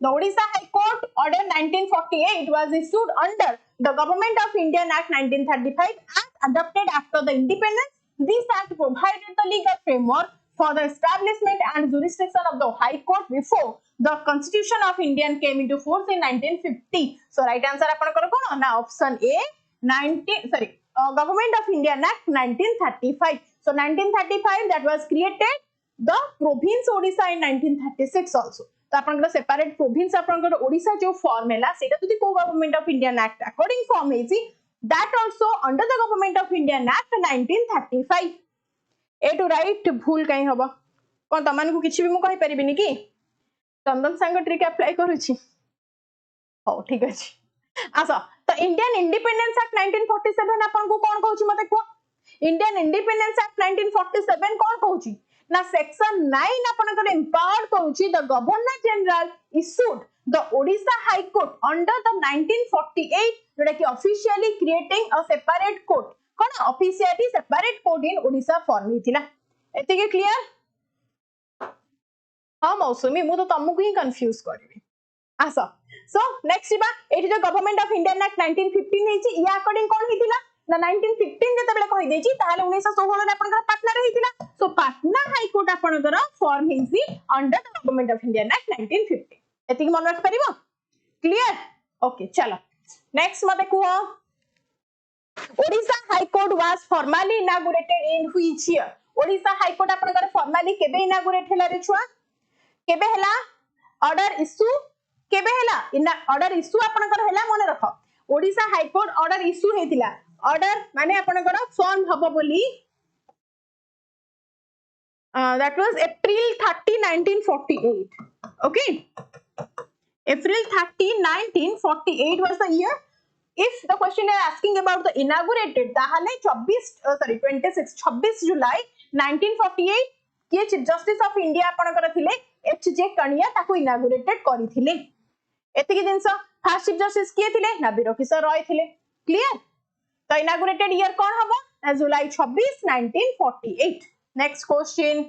The Odisha High Court Order 1948 was issued under the Government of India Act 1935 as adopted after the independence. This act provided the legal framework for the establishment and jurisdiction of the High Court before the Constitution of India came into force in 1950. So right answer आपनकर कोन ना option A 19 Government of India Act 1935. So 1935 that was created the province Odisha in 1936 also. तो आपनकर separate province आपनकर ओडिशा जो form हैला सेटा जदी को government of Indian act according form हेसी that also under the government of Indian act 1935 A to right भूल काई हबो कोन तमान को किछि भी मु कहि परिबिनी कि चंदन संग ट्रिक अप्लाई करूछि हो ठीक अछि आसा तो इंडियन इंडिपेंडेंस एक्ट 1947 आपन को कोन कहूछि मते को इंडियन इंडिपेंडेंस एक्ट 1947 कोन कहूछि ना सेक्शन 9 आपनकर एम्पावर्ड करूछि the governor general issued the Odisha high court under the 1948 जोटा कि officially creating a separate court कोन officially separate court in Odisha form हिथिला एते के क्लियर हां मौसमी मु तो तमकु ही कंफ्यूज करबी आसा सो नेक्स्ट बा एठी जो गवर्नमेंट ऑफ इंडियन एक्ट 1915 हेछि या अकॉर्डिंग कोन हिथिला ना 1915 जते बेले कहि देछि ताले 1916 रे आपनकर पाटना रे हिथिला सो पाटना हाई कोर्ट आपनकर फॉर्म हेछि under the government of Indian act 1915 एति मन रख परिबो क्लियर ओके चलो नेक्स्ट मते को Odisha high court was formally inaugurated in which year Odisha high court आपनकर फॉर्मली केबे इनॉग्रेट हैला रे छुआ केबे हैला ऑर्डर इशू केबे हैला ऑर्डर इशू आपनकर हैला मन रख Odisha high court order issue हेतिला ऑर्डर माने आपनकर फॉर्म हबो बोली that was April 30 1948 okay April 30 1948 was the year if the question is asking about the inaugurated tahale 26 July 1948 के चीफ जस्टिस ऑफ इंडिया आपनकर थिले एच.जे. कणिया ताको इनागुरेटेड करिथिले एतिकी जिंस फर्स्ट चीफ जस्टिस के थिले ना बीरो किशोर रॉय थिले क्लियर तो इनागुरेटेड ईयर कोन हबो जुलाई 26 1948 नेक्स्ट क्वेश्चन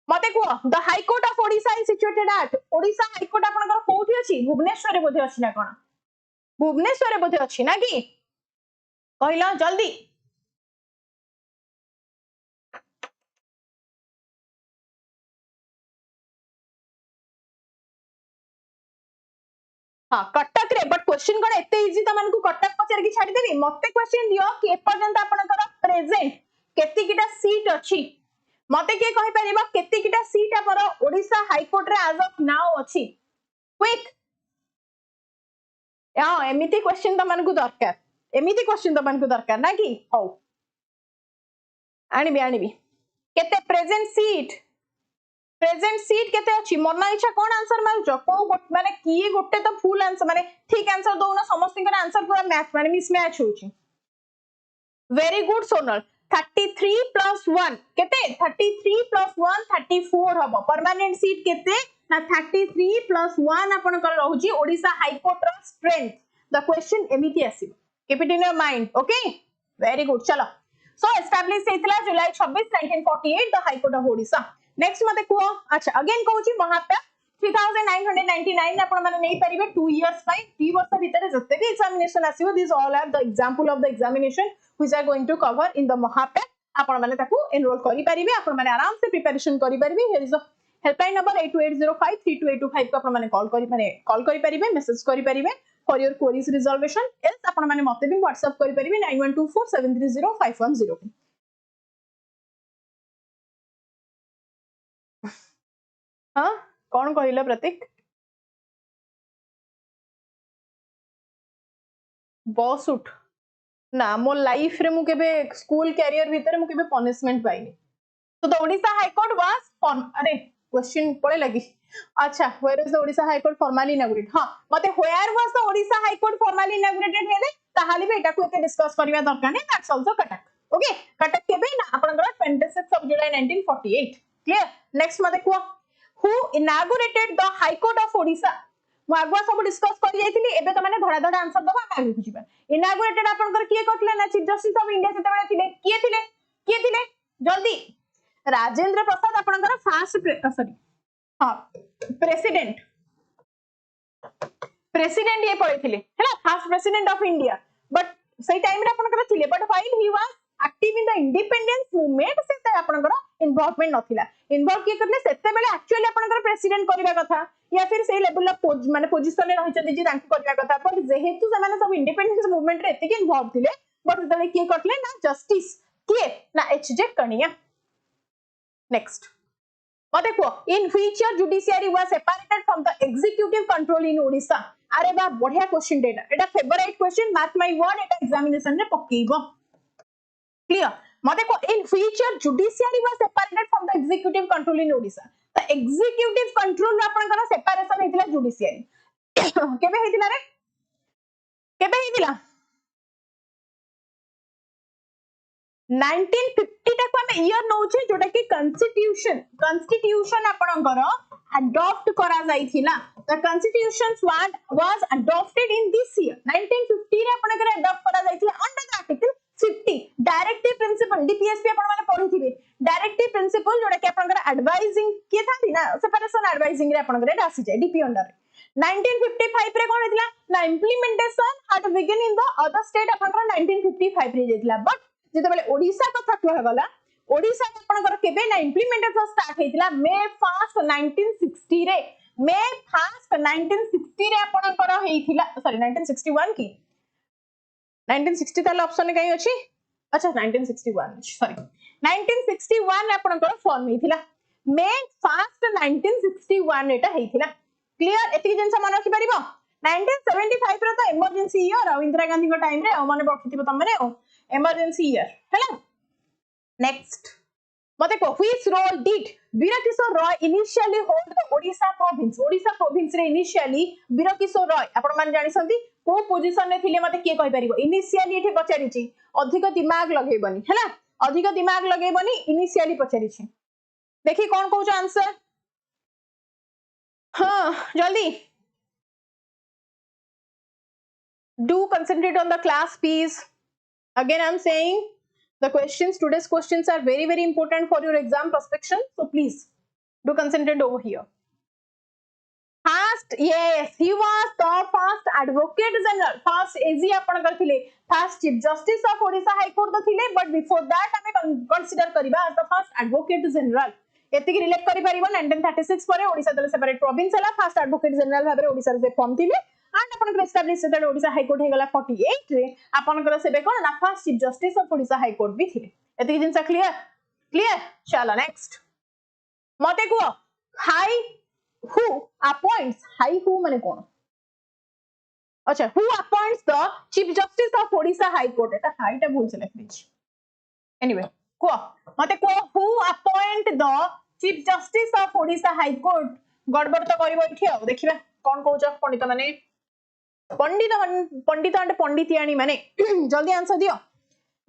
मते को the high court of Odisha is situated at Odisha high court आपनकर कोठी अछि भुवनेश्वर रे बोधे अछि ना कोन भुवनेश्वर रे बोधे अछि ना कि कहिला जल्दी हां कटक रे बट क्वेश्चन कोन एते इजी त मानकु कटक पचार की छाडी देबी मते क्वेश्चन दियो कि ए पर्यंत आपनकर प्रेजेंट केतिकिटा सीट अछि मते के कहि परिबा केतिकिटा सीट आपन ओडिशा हाई कोर्ट रे एज ऑफ नाउ अछि क्विक हां एमिति क्वेश्चन त मानकु दरकार एमिति क्वेश्चन त मानकु दरकार ना कि हो आनिबी केते प्रेजेंट सीट केते अछि मन इच्छा कोन आंसर मारजो को माने की गोटे तो फुल आंसर माने ठीक आंसर दोना समस्त के आंसर पूरा मैच माने मिसमैच होची वेरी गुड सोनल 33 plus 1 केते 33 plus 1 34 हबो परमानेंट सीट केते ना 33 plus 1 अपन कर रहउची ओडिशा हाई कोर्ट रो स्ट्रेंथ द क्वेश्चन एमिति आसी keep it in your mind okay very good चलो सो एस्टैब्लिश हेतला July 26 1948 the high court of Odisha next मते को अच्छा अगेन कहूची महापा 3999 आपण माने नै परिबे 2 इयर्स बाय 3 वर्ष भीतर जते भी एग्जामिनेशन आसीबो this all are the example of the examination which are going to cover in the महापा आपण माने ताकू एनरोल करि परिबे आपण माने आराम से प्रिपरेशन करि परिबे here is the helpline number 8280532825 को आपण माने कॉल करि परिबे मेसेज करि परिबे फॉर योर क्वेरीज रिजॉल्वेशन एल्स आपण माने मते भी व्हाट्सएप करि परिबे 9124730510 हाँ कौन कहला प्रतीक बस उठ ना मो लाइफ रे मु केबे स्कूल कैरियर भीतर मु केबे पनिशमेंट पाइनी तो the Odisha high court was form अरे क्वेश्चन पड़े लगी अच्छा where is the Odisha high court formally inaugurated हां मते where was the Odisha high court formally inaugurated हेले ताहाली बे एटा को एके डिस्कस करबा दरकार नै that's also Cuttack okay Cuttack केबे ना आपनकर 26 ऑफ जुलाई 1948 क्लियर नेक्स्ट मते को who inaugurated the high court of Odisha मु आगुआ सब डिस्कस कर जाइथिली एबे त माने धड़ा धड़ा आंसर दबा आगे बुझिबा इनॉग्रेटेड आपनकर किए करले ना चीफ जस्टिस ऑफ इंडिया सेते बेले थिले किए थिले जल्दी राजेंद्र प्रसाद आपनकर फास्ट सॉरी हां प्रेसिडेंट प्रेसिडेंट ये पड़े थिले हैला fast president of India but सही टाइम रे आपनकर थिले but while he was active in the independence movement सेते आपनकर इन्वॉल्वमेंट नथिला इन्वॉल्व किए करले सेते बेले एक्चुअली आपनकर प्रेसिडेंट करबा कथा या फिर से लेवल ऑफ माने पोजीशन रे रहिचंदी जे तांको करबा कथा पर जेहेतु से माने सब इंडिपेंडेंस मूवमेंट रे एतिके इन्वॉल्व थिले बट तले किए करले ना जस्टिस किए ना एचजे कणिया नेक्स्ट मते को इन which year judiciary was separated from the executive control इन ओडिशा अरे बा बढ़िया question data Etah favourite question mark my word Etah examination रे पकेइबो क्लियर मते को इन which year judiciary was separated from the executive control in Odisha the executive control आपनकर separation हेतिला judiciary केबे हेतिला रे केबे हेतिला 1950 टाको हम ईयर नौचे जोटा कि कॉन्स्टिट्यूशन आपनकर अडॉप्ट करा जाइथिला the constitution was adopted in this year 1950 रे आपनकर अडॉप्ट करा जाइथिला under the article 50 directive principle DPSP आपण माने पढिथिबे डायरेक्टिव प्रिंसिपल जोटा कि आपनकर एडवाइजिंग के थाथि ना सेपरेशन एडवाइजिंग रे आपनकर एटा आसी जाय डीपी अंडर 1955 रे कोन हेतिला ना implementation had begin in the other state आपनकर 1955 रे जेतिला बट जेते बेले ओडिशा कथा कहला गला ओडिशा आपनकर केबे ना इंप्लीमेंटेशन स्टार्ट हेतिला मे 1 1960 रे मे 1 1960 रे आपनकर हेतिला सॉरी 1961 की 1960 ताले ऑप्शन कहीं अछि अच्छा 1961 सॉरी 1961 आपनकर फॉर्म हेतिला मे 1 1961 एटा हेतिला क्लियर एति जेंसा मन रखि परिबो 1975 रे तो इमरजेंसी ईयर इंदिरा गांधी को टाइम रे माने रखिथिबो तमने emergency year हैला next मते को which role did वीरकिशोर Roy initially hold the Odisha province रे initially वीरकिशोर रॉय आपण मान जानि संती को पोजीशन रे थिले मते के कहि परिबो initially एठी पचारिछि अधिक दिमाग लगेबनी हैला अधिक दिमाग लगेबनी initially पचारिछि देखि कोन कहू आंसर हां जल्दी do concentrate on the class please again I'm saying the questions today's questions are very important for your exam prospection so please do concentrate over here first yes he was the first advocate general first AG आपण करथिले first chief justice of Odisha high court thile but before that हमें consider करिबा as the first advocate general एतिक relate करि परिबो 1936 परे ओडिसा दले separate province हला फर्स्ट एडवोकेट जनरल भाबरे ओडिसा रे फॉर्म थिले एंड अपन एस्टैब्लिश सेटेड ओडिसा हाई कोर्ट हे गला 48 रे अपन सेबे कोन ना first chief justice of Odisha high court भी थिले एतिक जिंसा क्लियर क्लियर चलो नेक्स्ट मते को हाई हु अपॉइंट्स हाई हु माने कोन अच्छा who appoints the chief justice of Odisha high court एटा हाईटा भूल से लिख दीजिए एनीवे को मते को who appoint the chief justice of Odisha high court गड़बड़ तो करबो इठी आ देखिबा कोन कहउछ पंडित माने पंडित एंड पंडितियाणी माने जल्दी आंसर दियो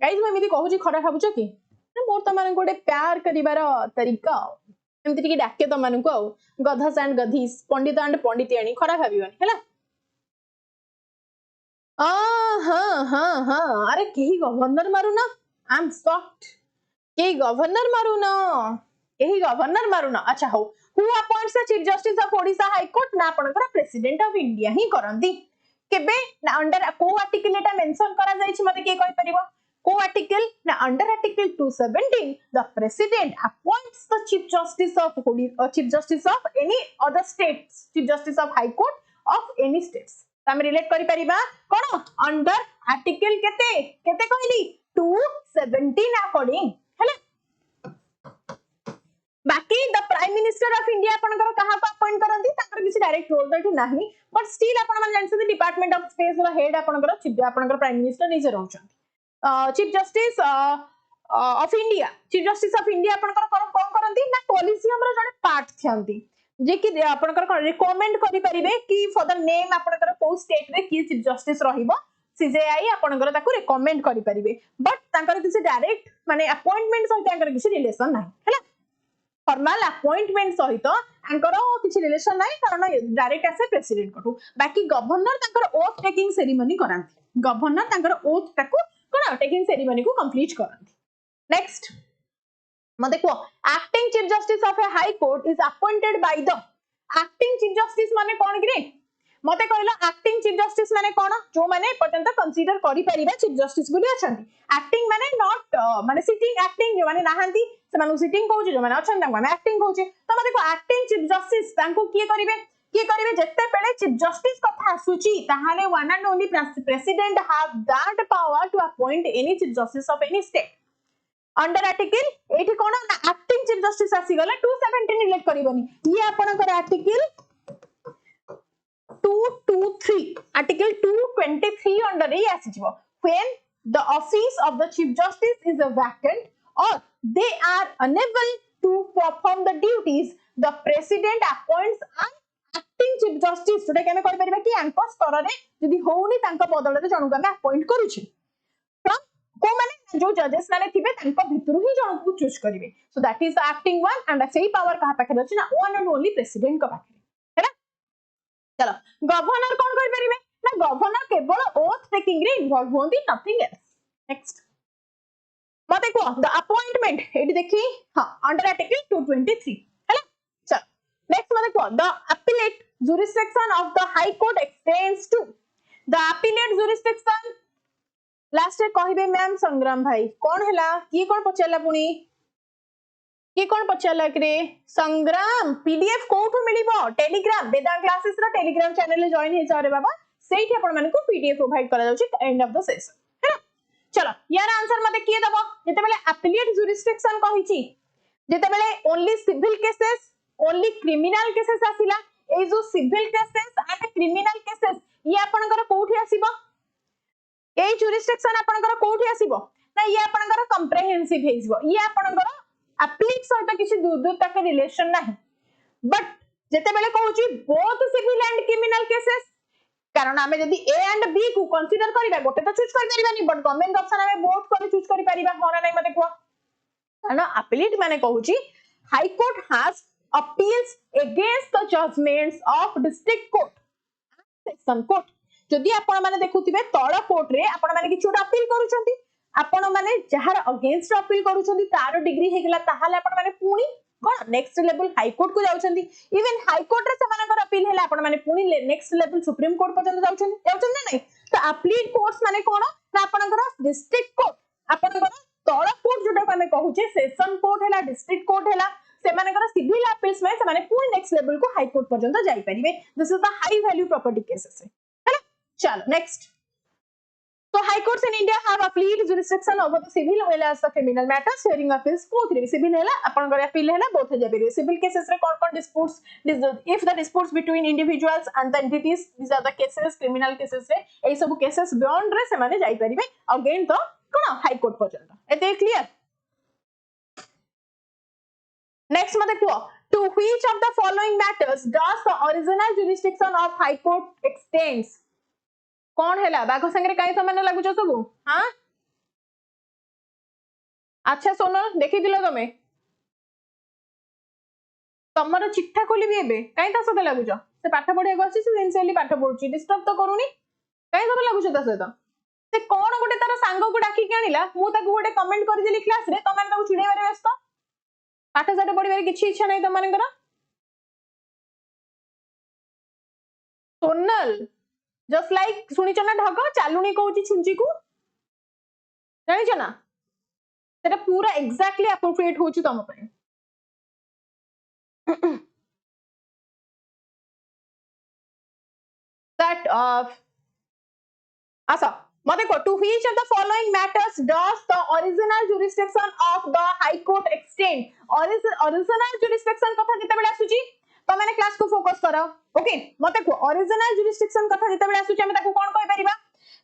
गाइस मैं एमिति कहउची खरा खाबुछ कि मोर त माने गोटे प्यार करिवार तरीका एमिति टिके डाके त मानकु आ गधस एंड गधीस पंडित एंड पंडितियाणी खरा खाबिबानी हैला हाँ अरे केही गवर्नर मारुना आई एम शॉक्ड केही गवर्नर मारुना अच्छा हो who appoints the chief justice of Odisha high court ना आपनकर प्रेसिडेंट ऑफ इंडिया ही करंती केबे ना अंडर को आर्टिकल एटा मेंशन करा जाईछि मते के कहि परिबो को आर्टिकल ना under article 217 the president appoints the chief justice of any other states chief justice of high court of any states हम रिलेट करि परिबा कोन अंडर आर्टिकल केते कहली 217 अकॉर्डिंग हैला बाकी the prime minister of India आपनकर कहा को अपॉइंट करंती ताकर किसी डायरेक्ट रोल तो नाही बट स्टिल आपन मन जानछन डिपार्टमेंट ऑफ स्पेस रो हेड आपनकर चीफ आपनकर प्राइम मिनिस्टर निजे रहउछन chief justice of India chief justice of India आपनकर कोन करंती ना कोलिजियम रो जने पार्ट थयंती जे कि आपनकर रिकमेंड करि परिबे कि फॉर द नेम आपनकर को स्टेट रे की चीफ जस्टिस रहिबो सीजेआई आपनकर ताको रिकमेंड करि परिबे बट तांकर किसी डायरेक्ट माने अपॉइंटमेंट सहित तांकर किसी रिलेशन नाही हैला फॉर्मल अपॉइंटमेंट सहित तांकर किसी रिलेशन नाही कारण डायरेक्ट आसे प्रेसिडेंट कटू बाकी गवर्नर तांकर ओथ टेकिंग सेरेमनी करांती गवर्नर तांकर ओथ ताको कोन टेकिंग सेरेमनी को कंप्लीट करांती नेक्स्ट म देखो acting chief justice of A high court is appointed by the acting chief justice माने कोन गिरे मते कहलो एक्टिंग चीफ जस्टिस माने कोन जो माने पर्यंत कंसीडर करि परिबा चीफ जस्टिस बोली अछंती एक्टिंग माने नॉट माने सिटिंग एक्टिंग जो माने नाहंती से माने सिटिंग कहू जो माने अछन माने एक्टिंग कहू तो म देखो एक्टिंग चीफ जस्टिस तांको किए करिवे जत्ते बेले चीफ जस्टिस कथा आसुची ताहाले one and only president have that power to appoint any chief justice of any state under article एठी कोन एक्टिंग चीफ जस्टिस आसी गला 217 इलेक्ट करबनी ये आपनकर आर्टिकल 223 article 223 under ये आसीजिवो when the office of the chief justice is vacant or they are unable to perform the duties the president appoints an acting chief justice जोटा केमे करि परिबा कि अंक स्तर रे जदी होउनी तांका बदल रे जणु के अपॉइंट करूछि फ्रॉम को माने जो जजेस माने थिबे तांका भितरु ही जणु को चूज करिवे so that is the acting one and सेही पावर कहा पाखे अछि ना वन एंड ओनली प्रेसिडेंट का पाखे चलो गवर्नर कौन कर परिबे ना गवर्नर केवल ओथ टेकिंग रे इन्वॉल्व होंती नथिंग एल्स नेक्स्ट मते को द अपॉइंटमेंट एटी देखी हां अंडर आर्टिकल 223 हैला चलो नेक्स्ट मते को the appellate jurisdiction of the high court extends to the appellate jurisdiction last रे कहिबे मैम संग्राम भाई कौन हैला की कौन पचला पुनी ये कौन पचाला कि संग्राम पीडीएफ कोठु मिलिबो टेलीग्राम वेदांत क्लासेस रा टेलीग्राम चैनल ले जॉइन हे जारे बाबा सेठी आपण माने को पीडीएफ प्रोवाइड करा जाउची एंड ऑफ द सेशन है चलो यार आंसर मते किए दबो जते बेले एफिलिएट जुरिस्डिक्शन कहिची जते बेले only civil cases only criminal cases आसिला ए जो civil cases and criminal cases ये आपनकर कोठी आसीबो ए जुरिस्डिक्शन आपनकर कोठी आसीबो ना ये आपनकर कंप्रिहेंसिव हेइबो ये आपनकर एप्लीट सहित किसी दूर तक रिलेशन नहीं बट जेते बेले कहूची both civil and criminal cases कारण आमे जदी ए एंड बी को कंसीडर करिबा गोटे तो चूज कर परिबानी बट गवर्नमेंट ऑप्शन आमे बोथ कर चूज करि परिबा होना नहीं मते को कारण एप्लीट माने कहूची high court has appeals against the judgments of district court section court जदी आपण माने देखुतिबे तळ कोर्ट रे आपण माने किछु अपील करूछंती आपण माने जहार अगेंस्ट अपील करूछंती तार डिग्री हे गेला ताहाले आपण माने पुनी कोन नेक्स्ट लेवल हाई कोर्ट को जाउछंती इवन हाई कोर्ट रे समानकर अपील हेला आपण माने पुनी नेक्स्ट लेवल सुप्रीम कोर्ट पर्यंत जाउछंती ना नहीं तो अपील कोर्ट्स माने कोन ना आपनकर डिस्ट्रिक्ट कोर्ट आपनकर तळ कोर्ट जोटा माने कहूचे सेशन कोर्ट हेला डिस्ट्रिक्ट कोर्ट हेला से मानकर सिविल अपील्स में से माने पुनी नेक्स्ट लेवल को हाई कोर्ट पर्यंत जाई परिबे this is the high value property cases है चलो next So high courts in India have appellate jurisdiction over the civil as well as the criminal matters. Hearing appeals both रे civil हैला अपन करे appeal हैला both है जाबे civil cases रे कौन disputes if the disputes between individuals and the entities these are the cases criminal cases रे ए सब cases beyond रे से माने जाई परिबे again तो कोन high court पर्यंत एते क्लियर नेक्स्ट मते को to which of the following matters does the original jurisdiction of high court extends कौन हैला बाघ संगे काई समान लागुछ सब हां अच्छा सोनो देखि दिलो तमे तमरो चिट्ठा खोली भी एबे काई ता सते लागुछ से पाठ पढिया गछि से सिंसियरली पाठ पढुची डिस्टर्ब तो करूनी काई सब लागुछ ता सते से कोन गोटे तार सांग को डाकी के आनिला मु ताकू गोटे कमेंट करि देली क्लास रे तमाने ताकू छिडे बारे व्यस्त पाठ साठ पढिबारे किछि इच्छा नै तमानकर सोनल जस्ट लाइक सुनिच ना ढग चालुनी कहूची छुंची को जानिछ ना सेटा पूरा एग्जैक्टली एप्रोप्रिएट होची तम पे दैट अच्छा मते को to which of the following matters does the original jurisdiction of the high court extend original jurisdiction कथा जते बेला आसुची तो माने क्लास को फोकस करो ओके मते को ओरिजिनल जुरिसडिक्शन कथा जते बेला आसुची हम ताको कोन कहि परिबा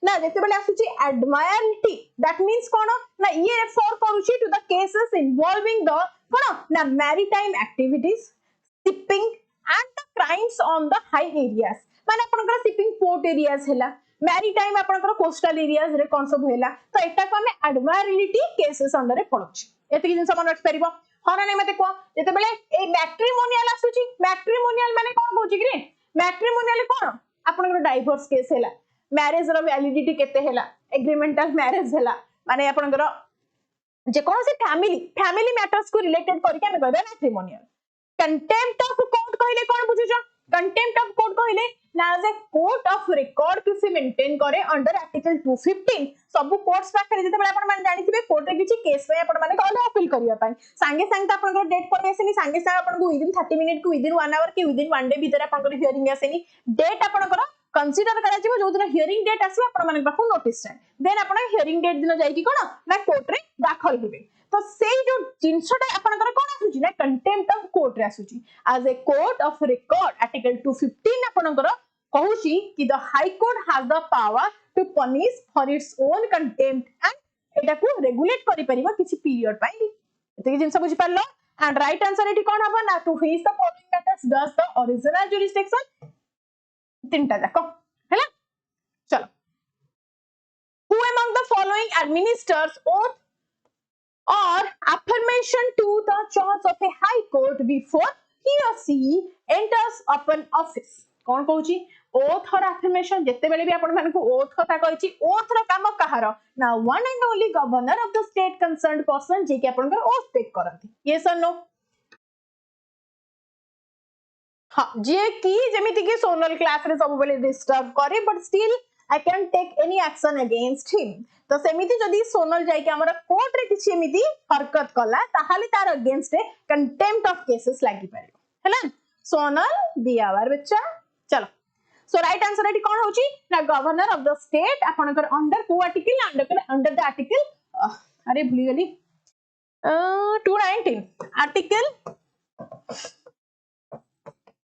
ना जते बेला आसुची एडमायरलिटी दैट मींस कोन ना ये रेफर करूची to the cases involving the कोन ना maritime activities shipping and the crimes on the high areas माने आपनकर शिपिंग पोर्ट एरियाज हैला मैरीटाइम आपनकर कोस्टल एरियाज रे कोन सब हैला तो एटा को हमें एडमायरलिटी केसेस अंडर रे पडुची एति जिंस मन रख परिबो हना नै मते को जते बेले ए मैट्रिमोनियल आसुची मैट्रिमोनियल माने कोन कहूची कि रे मैट्रिमोनियल कोन आपनकर डाइवोर्स केस हैला मैरिज रो वैलिडिटी केते हैला एग्रीमेंटल मैरिज हैला माने आपनकर जे कोन से फैमिली मैटर्स को रिलेटेड करके हम कहबे मैट्रिमोनियल कंटेम्प्ट ऑफ कोर्ट कहले कोन बुझिजो कंटेम्प्ट ऑफ कोर्ट कहले ना as a court of record किसी मेंटेन करे अंडर आर्टिकल 215 सब कोर्ट्स पाखरे जते आपण माने जानिथिबे कोर्ट रे किछि केस रे आपण माने कहले अपील करिया पाई संगे संग त आपण डेट पर आसेनी संगे संग आपण को विदिन 30 मिनिट को विदिन 1 आवर की विदिन 1 डे भीतर आपण हियरिंग आसेनी डेट आपण कंसीडर करा जिवो जो दिन हियरिंग डेट आसी आपण माने पाखु नोटिस टाइम देन आपण हियरिंग डेट दिन जाई कि कोन ना कोर्ट रे दाखल हेबे तो सेई जो जिंसटा आपनकर कोन आसुची ना कंटेम्प्ट ऑफ कोर्ट रे आसुची as a court of record article 215 आपनकर कहूची कि the high court has the power to punish for its own contempt and एटा को रेगुलेट करि परिबा किछि पीरियड पाई एते जिंस बुझि परलो एंड राइट आंसर एटी कोन हबो ना to which the following matters does the original jurisdiction तीनटा जाको हैला चलो who among the following administers oath or affirmation to the judge of a high court before he or she enters upon office कौन कहूची oath और affirmation जते बेले भी आपण मानकु ओथ कथा कहिची ओथ रो काम कहार ना one and only governor of the state concerned person जे कि आपण ओथ टेक करंती यस और नो हां जे की जेमिति कि सोनल क्लास रे सब बेले डिस्टर्ब करे but still I can take any action against him तो सेमिति जदी सोनल जाय कि हमरा कोर्ट रे किछि एमिति हरकत कला ताहाले तार against A contempt of cases लागि पारिबो हैला सोनल बी आवर बच्चा चलो सो राइट आंसर एटी कोन होची ना गवर्नर ऑफ द स्टेट आपनकर अंडर को आर्टिकल अंडर द आर्टिकल अरे भूली गली 219 आर्टिकल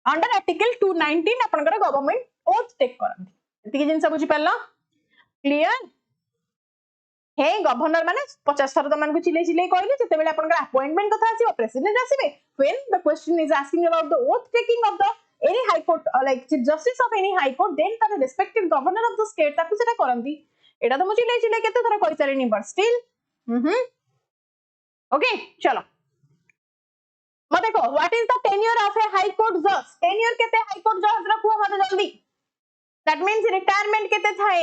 अंडर आर्टिकल 219 आपनकर गवर्नमेंट ओथ टेक करंती एति जिंस बुझि परलो क्लियर हे गवर्नर माने 50 थर त मान को चिले कहले जते बेले आपनकर अपॉइंटमेंट कथा आसीबो प्रेसिडेंट आसीबे when the question is asking about the oath taking of the any high court like chief justice of any high court then the respective governor of the state ताकू सेटा करंती एटा तो मु चिले केते थर कहि सारिनी बट स्टिल ओके चलो मते को what is the tenure of A high court जज टेन्योर केते हाई कोर्ट जज रखो मते जल्दी दैट मींस रिटायरमेंट केते थाए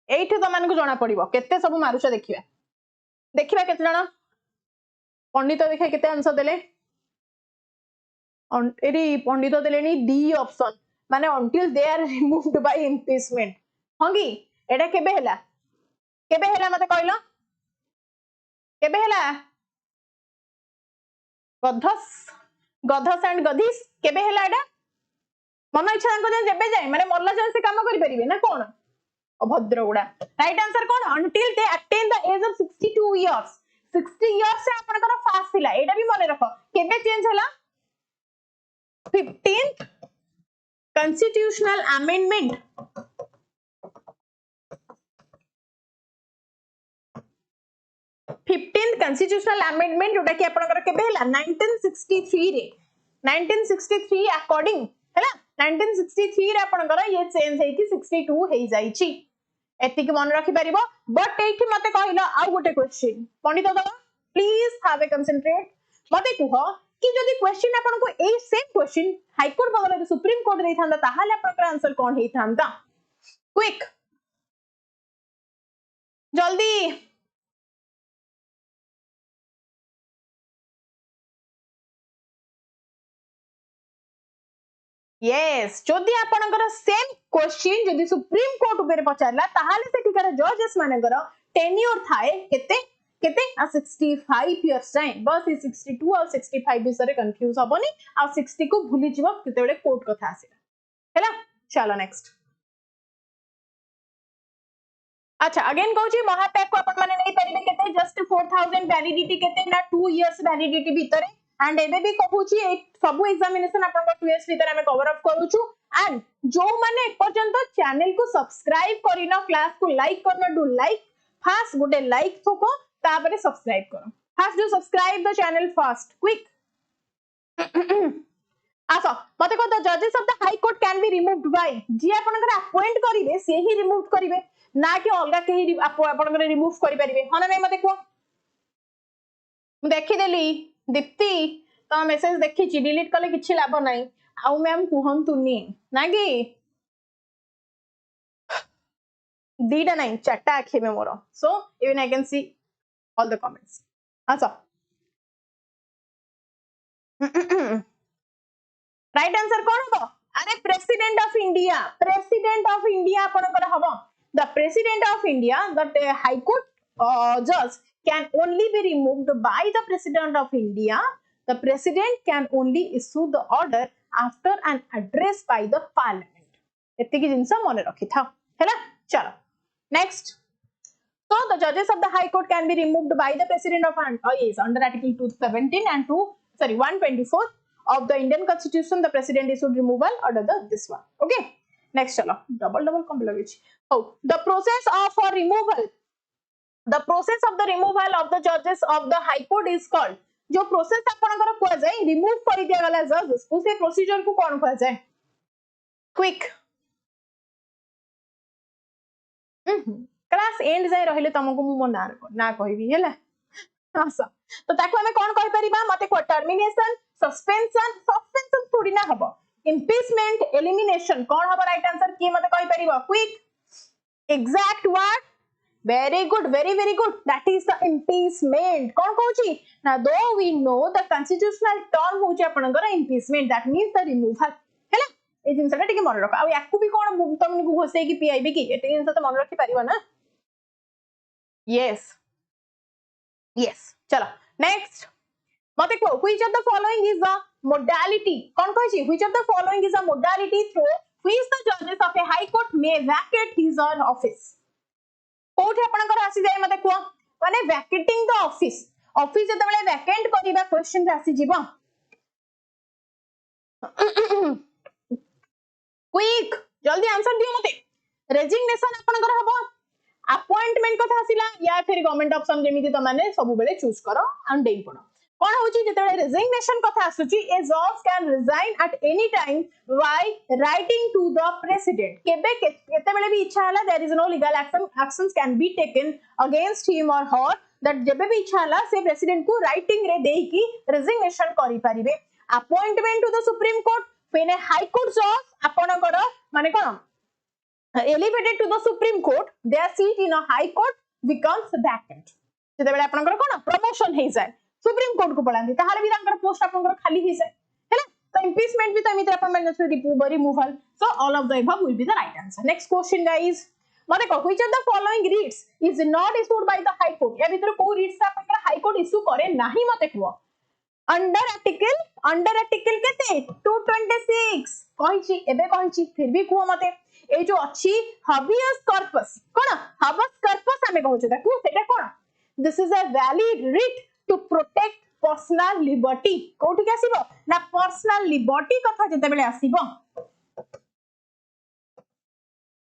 एठे तो मान को जाना पड़िबो केते सब मारुछ देखिबा देखिबा केते जण पंडित देखा केते आंसर देले एरी पंडित देलेनी डी ऑप्शन माने until they are removed by impeachment हंगी एटा केबे हैला मते कहलो केबे हैला गधस एंड गधिस केबे हैला एटा मन इच्छा को जेबे जाय माने मल्ला जन से काम करि परिबे ना कोन अभद्र उडा राइट आंसर कोन until they attain the age of 62 years 60 years से आपनकर फास्ट थिला एटा भी मने रखो केबे चेंज होला 15th constitutional amendment 15th constitutional amendment जोटा कि आपनकर केबे हैला 1963 रे 1963 अकॉर्डिंग हैला 1963 रे आपनकर ये चेंज है कि 62 हे जाई छी एति के मन रखि परिबो बट एठी मते कहिलो आ गोटे क्वेश्चन पंडित दादा प्लीज हैव ए कंसंट्रेट मते कुहो कि जदी क्वेश्चन आपन को ए सेम क्वेश्चन हाई कोर्ट बगल सुप्रीम कोर्ट रे थांदा ताहाले आपन आंसर कोन हे थांदा क्विक जल्दी यस जदी आपनकर सेम क्वेश्चन जदी सुप्रीम कोर्ट ऊपर पचारला ताहाले सेठिकार जजेस मानकर टेन्योर थाए केते केते 65 इयर्स टाइम बस 62 और 65 बिसरे कंफ्यूज होबनी आ 60 को भूली जीव केते बेले कोर्ट कथा आसे हैला चलो नेक्स्ट अच्छा अगेन कहूची महापैक को अपन माने नहीं परिबे केते जस्ट 4000 वैलिडिटी केते ना 2 इयर्स वैलिडिटी भीतर एंड एबे भी कहूची सब एग्जामिनेशन अपन को 2 इयर्स भीतर हमें कवर अप करूछु एंड जो माने पर्यंत चैनल को सब्सक्राइब करिनो क्लास को लाइक करनो डू लाइक फास्ट गुटे लाइक ठोको तापरे सब्सक्राइब करो fast do subscribe the channel fast quick आसो मते को द जजेस of the high court can be removed by जी आपनकर अपॉइंट करिवे से ही रिमूव करिवे ना कि अलगा केही आपनकर रिमूव करि परिबे हना नै मते को देखि देली दीप्ति तो मेसेज देखि छि डिलीट कले किछि लाभ नै आउ मैम कुहंतुनी ना कि दीटा नै चारटा आखि में मोर so even I can see all the comments आसो राइट आंसर कौन हो अरे प्रेसिडेंट ऑफ इंडिया आपनकर हबो the president of India the high court जज can only be removed by the president of India. The president can only issue the order after an address by the parliament. एतिकी जिंस मन रखि था हैला चलो next so the judges of the high court can be removed by the president of yes under article 217 and 124 of the Indian constitution the president issued removal order this one okay next chalo double complete oh the process of removal the process of the removal of the judges of the high court is called जो process आपनकर को जाय remove कर दिया गला judges को से procedure को कोन को जाय quick क्लास एंड जाय रहिले तुमको मु ना कहबी हैला आसा तो ताको हमें कोन कहि परिबा मते को टर्मिनेशन सस्पेंशन थोड़ी ना हबो impeachment elimination कोन हबो राइट आंसर की मते कहि परिबो quick exact word very good very good that is the impeachment कोन कहूची ना though we know the constitutional term होची आपनकर impeachment that means the removal हैला ए जिनसटा टिके मन रख आ याकू भी कोन तुमको घोसे की पीआईबी की एते जिनस तो मन रखि परिबो ना yes चलो next मते को which of the following is the modality cone कहूची which of the following is a modality through which the judges of a high court may vacate his or office कोठी आपनकर आसी जाय मते को माने वैकेटिंग द ऑफिस जते बेले वैकेंट करिबा क्वेश्चन आसी जीवो क्विक जल्दी आंसर दियो मते रेजिग्नेशन आपनकर हबो अपॉइंटमेंट कथा आसीला या फिर गवर्नमेंट ऑप्शन जेमिति त माने सब बेले चूज करो एंड देई पड़ो कोन होची जते बेले रेजिग्नेशन कथा आसुची ए जज can resign at any time by writing to the president केबे केते बेले भी इच्छा हला there is no legal actions can be taken against him और हर दैट जेबे भी इच्छा हला से प्रेसिडेंट को राइटिंग रे देई की रेजिग्नेशन करि परिबे appointment to the supreme court फेने हाई कोर्ट जज आपनकर माने कोन elevated to the supreme court their seat in a high court becomes vacant जते बेले आपनकर कोन प्रमोशन हे जाय सुप्रीम कोर्ट को पळांती ताहाले भी तांकर पोस्ट आपनकर खाली हे जाय हैला तो impeachment भी तो एमित्र अपन manage removal so all of the above will be the right answer next question guys मते को which of the following writs is not issued by the high court या भीतर को writs आपनकर हाई कोर्ट इशू करे नाही मते को अंडर आर्टिकल केते 226 कहिची एबे कहिची फिर भी को मते ए जो अछि habeas corpus कोन habeas corpus हमें कहउछ ताकू सेटा कोन this is a valid writ to protect personal liberty कोठी के आसीबो ना पर्सनल लिबर्टी कथा जते बेले आसीबो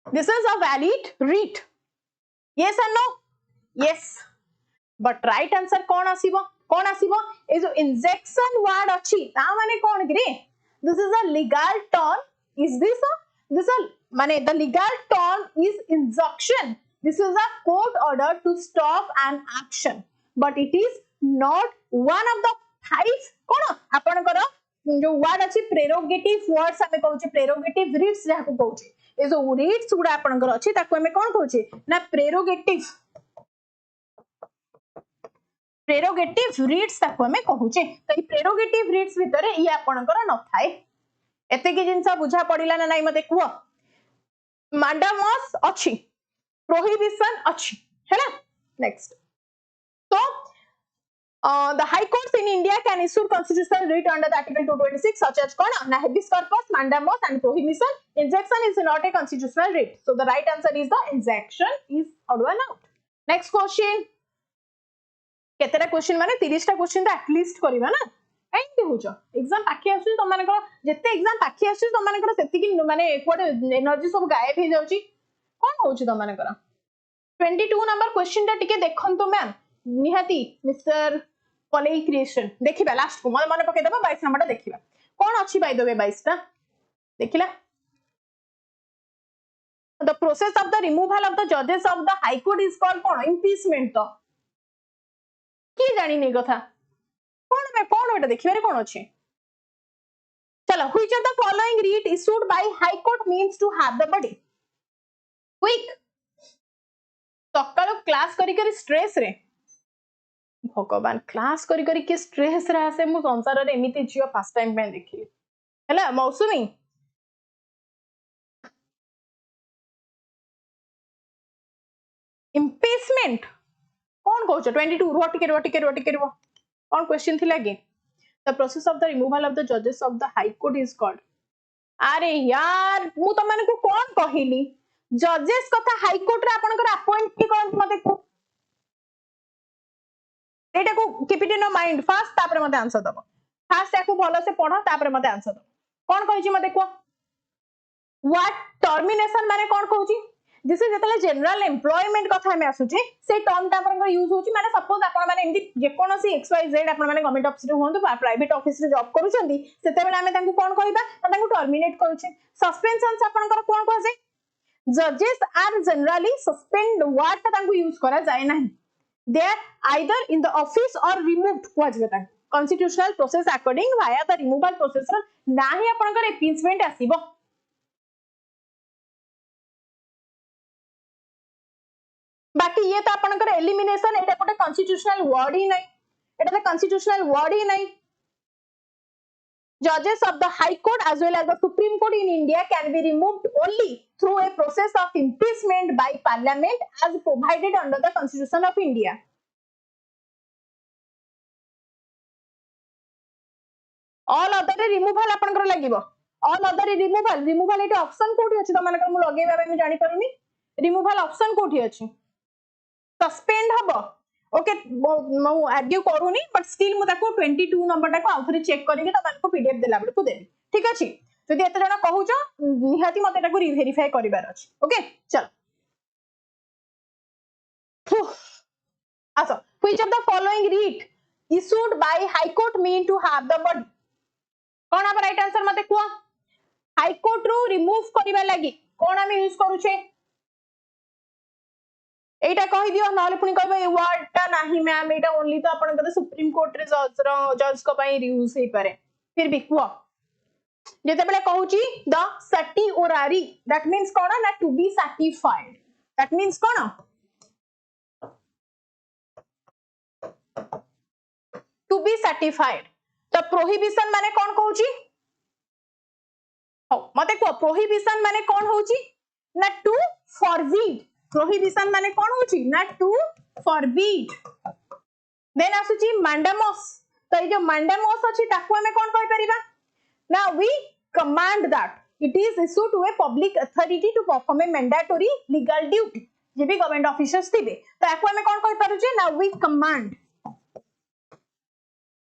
this is a valid writ yes or no yes but right answer कोन आसीबो ए जो इंजेक्शन वर्ड अछि ता माने कोन रे this is a legal term is this a माने the legal term is injunction this is a court order to stop an action but it is not one of the five कोन आपनकर जो word अछि prerogative words हमें कहउचे prerogative Ritz जहा को कहउचे ए जो Ritz गुडा आपनकर अछि ताको हमें कोन कहउचे ना प्रेरोगेटिव रिट्स ताको हमें कहउचे तो ई प्रेरोगेटिव रिट्स भीतर ई आपनकर न थाए एते के जिंस बुझा पडिला ना नाही मते कुह mandamus अछि prohibition अछि हैला नेक्स्ट तो The high courts in India can issue constitutional writ under the Article 226 such as na habeas corpus, mandamus and prohibition. Injunction is not a constitutional writ. So the right answer is the injunction is odd one out. Next question. केतेटा question माने 30 टा question तो at least करबा ना काई होछ exam पाखी आसु त माने जेते एग्जाम पाखी आसु त माने सेति कि माने एकवाडे एनर्जी सब गायब हे जाउची कोन होछ त माने 22 नंबर क्वेश्चन टा टिके देखन तो मैम निहाती मिस्टर पले क्रिएशन देखिबा लास्ट को मन पके देबा 22 नंबर टा देखिबा कोन अछि बाय द वे 22 टा देखिला the process of the removal of the judges of the high court is called cone impeachment तो की जानी नहीं कथा कोन बेटा देखिबारे कोन अछि चलो which of the following writ issued by high court means to have the body quick सकाळ class करी करी स्ट्रेस रे भगवान क्लास करी करी के स्ट्रेस रे आसे मु संसार रे एमिति जियो फर्स्ट टाइम पे देखि हैला मौसुमी impeachment कौन कहछ 22 रो कौन क्वेश्चन थिला के the process of the removal of the judges of the high court is called अरे यार मु त माने को कौन कहिली जजेस कथा हाई कोर्ट रे आपनकर अपॉइंट की कोन मते को एटा को keep it in your mind first तापर मते आंसर दबो फर्स्ट याको भलो से पढो तापर मते आंसर दो कौन कहि छी मते को व्हाट टर्मिनेशन माने कौन कहूची दिस इज जेतले जनरल एम्प्लॉयमेंट कथा में आसुची से टर्म ता पर यूज होची माने सपोज आपण माने एमदी जे कोनोसी XYZ आपण माने गवर्नमेंट ऑफिस रे होंतु प्राइवेट ऑफिस रे जॉब करूचंदी सेते बेला हमें तांको कोन कहिबा तांको टर्मिनेट करूचे सस्पेंशन आपनकर कोन कहजे judges are generally suspend what तांको यूज करा जाय नाही they are either in the office or removed कहजे तांको constitutional process according via the removal process नाही आपनकर impeachment आसीबो बाकी ये तो आपनकर एलिमिनेशन एटा कोटे कॉन्स्टिट्यूशनल वर्ड ही नहीं एटा तो कॉन्स्टिट्यूशनल वर्ड ही नहीं judges of the high court as well as the supreme court in India can be removed only through a process of impeachment by parliament as provided under the constitution of India all other removal आपनकर लागिबो all other removal एटा option कोठी अछि त मानकर मु लगेबा बे जानि पारुनी removal option कोठी अछि suspend हबो ओके मु आर्ग्यू करूनी बट स्टिल मु ताको 22 नंबर टाको आउथरे चेक करिके त मानको पीडीएफ देला बड को देबी ठीक अछि जदि एते जणा कहूचो निहाती मते ताको वेरीफाई करिबार अछि ओके चल आसो which of the following writ issued by high court mean to have the body कोन अब राइट आंसर मते को हाई कोर्ट रो रिमूव करिबा लागि कोन हम यूज करूछे एटा कहि दियो नाले पुनी कहबे ए वर्ड ता नाही मैम एटा ओनली तो आपन कते सुप्रीम कोर्ट रे जज को पई यूज हे पारे फिर भी को जेते बेले कहूची द सर्टिओरारी दैट मींस कोन ना to be certified that means कोन टू बी सर्टिफाइड तो प्रोहिबिशन माने कोन कहूची हो मते को प्रोहिबिशन माने कोन होची ना टू फॉरबिड prohibition माने कोन होची ना टू फॉरबिड देन आसुची mandamus तो ए जो mandamus अछि ताको हमें कोन कहि परिबा now we command that it is issued to a public authority to perform a mandatory legal duty जे भी गवर्नमेंट ऑफिसर्स थिबे तो ताको हमें कोन कहि पारुचे now we command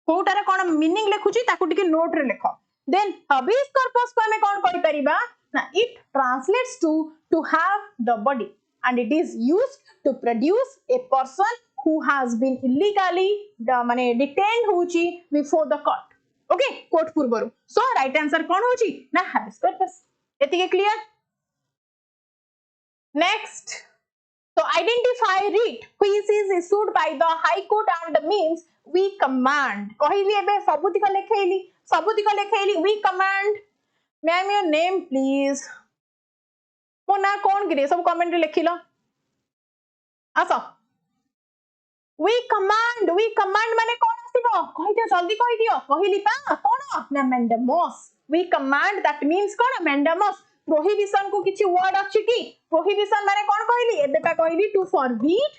कोटारे कोन मीनिंग लेखुची ताको टिके नोट रे लेखो then habeas corpus को हमें कोन कहि परिबा ना it translates to have the body and it is used to produce a person who has been illegally detained hochi before the court okay court purbaru so right answer kon hochi na habeas corpus etike clear next so identify writ which is issued by the high court and means we command कहली एबे सबुतिक लेखेली we command ma'am your name please मो ना कोन गिरे सब comment लिखिलो आसो we command माने कोन आसीबो कहि दियो जल्दी कहि दियो कहिली पा कोन ना mandamus we command that means cone mandamus prohibition को किछि वर्ड अछि की prohibition माने कोन कहली एबे पा कहली to forbid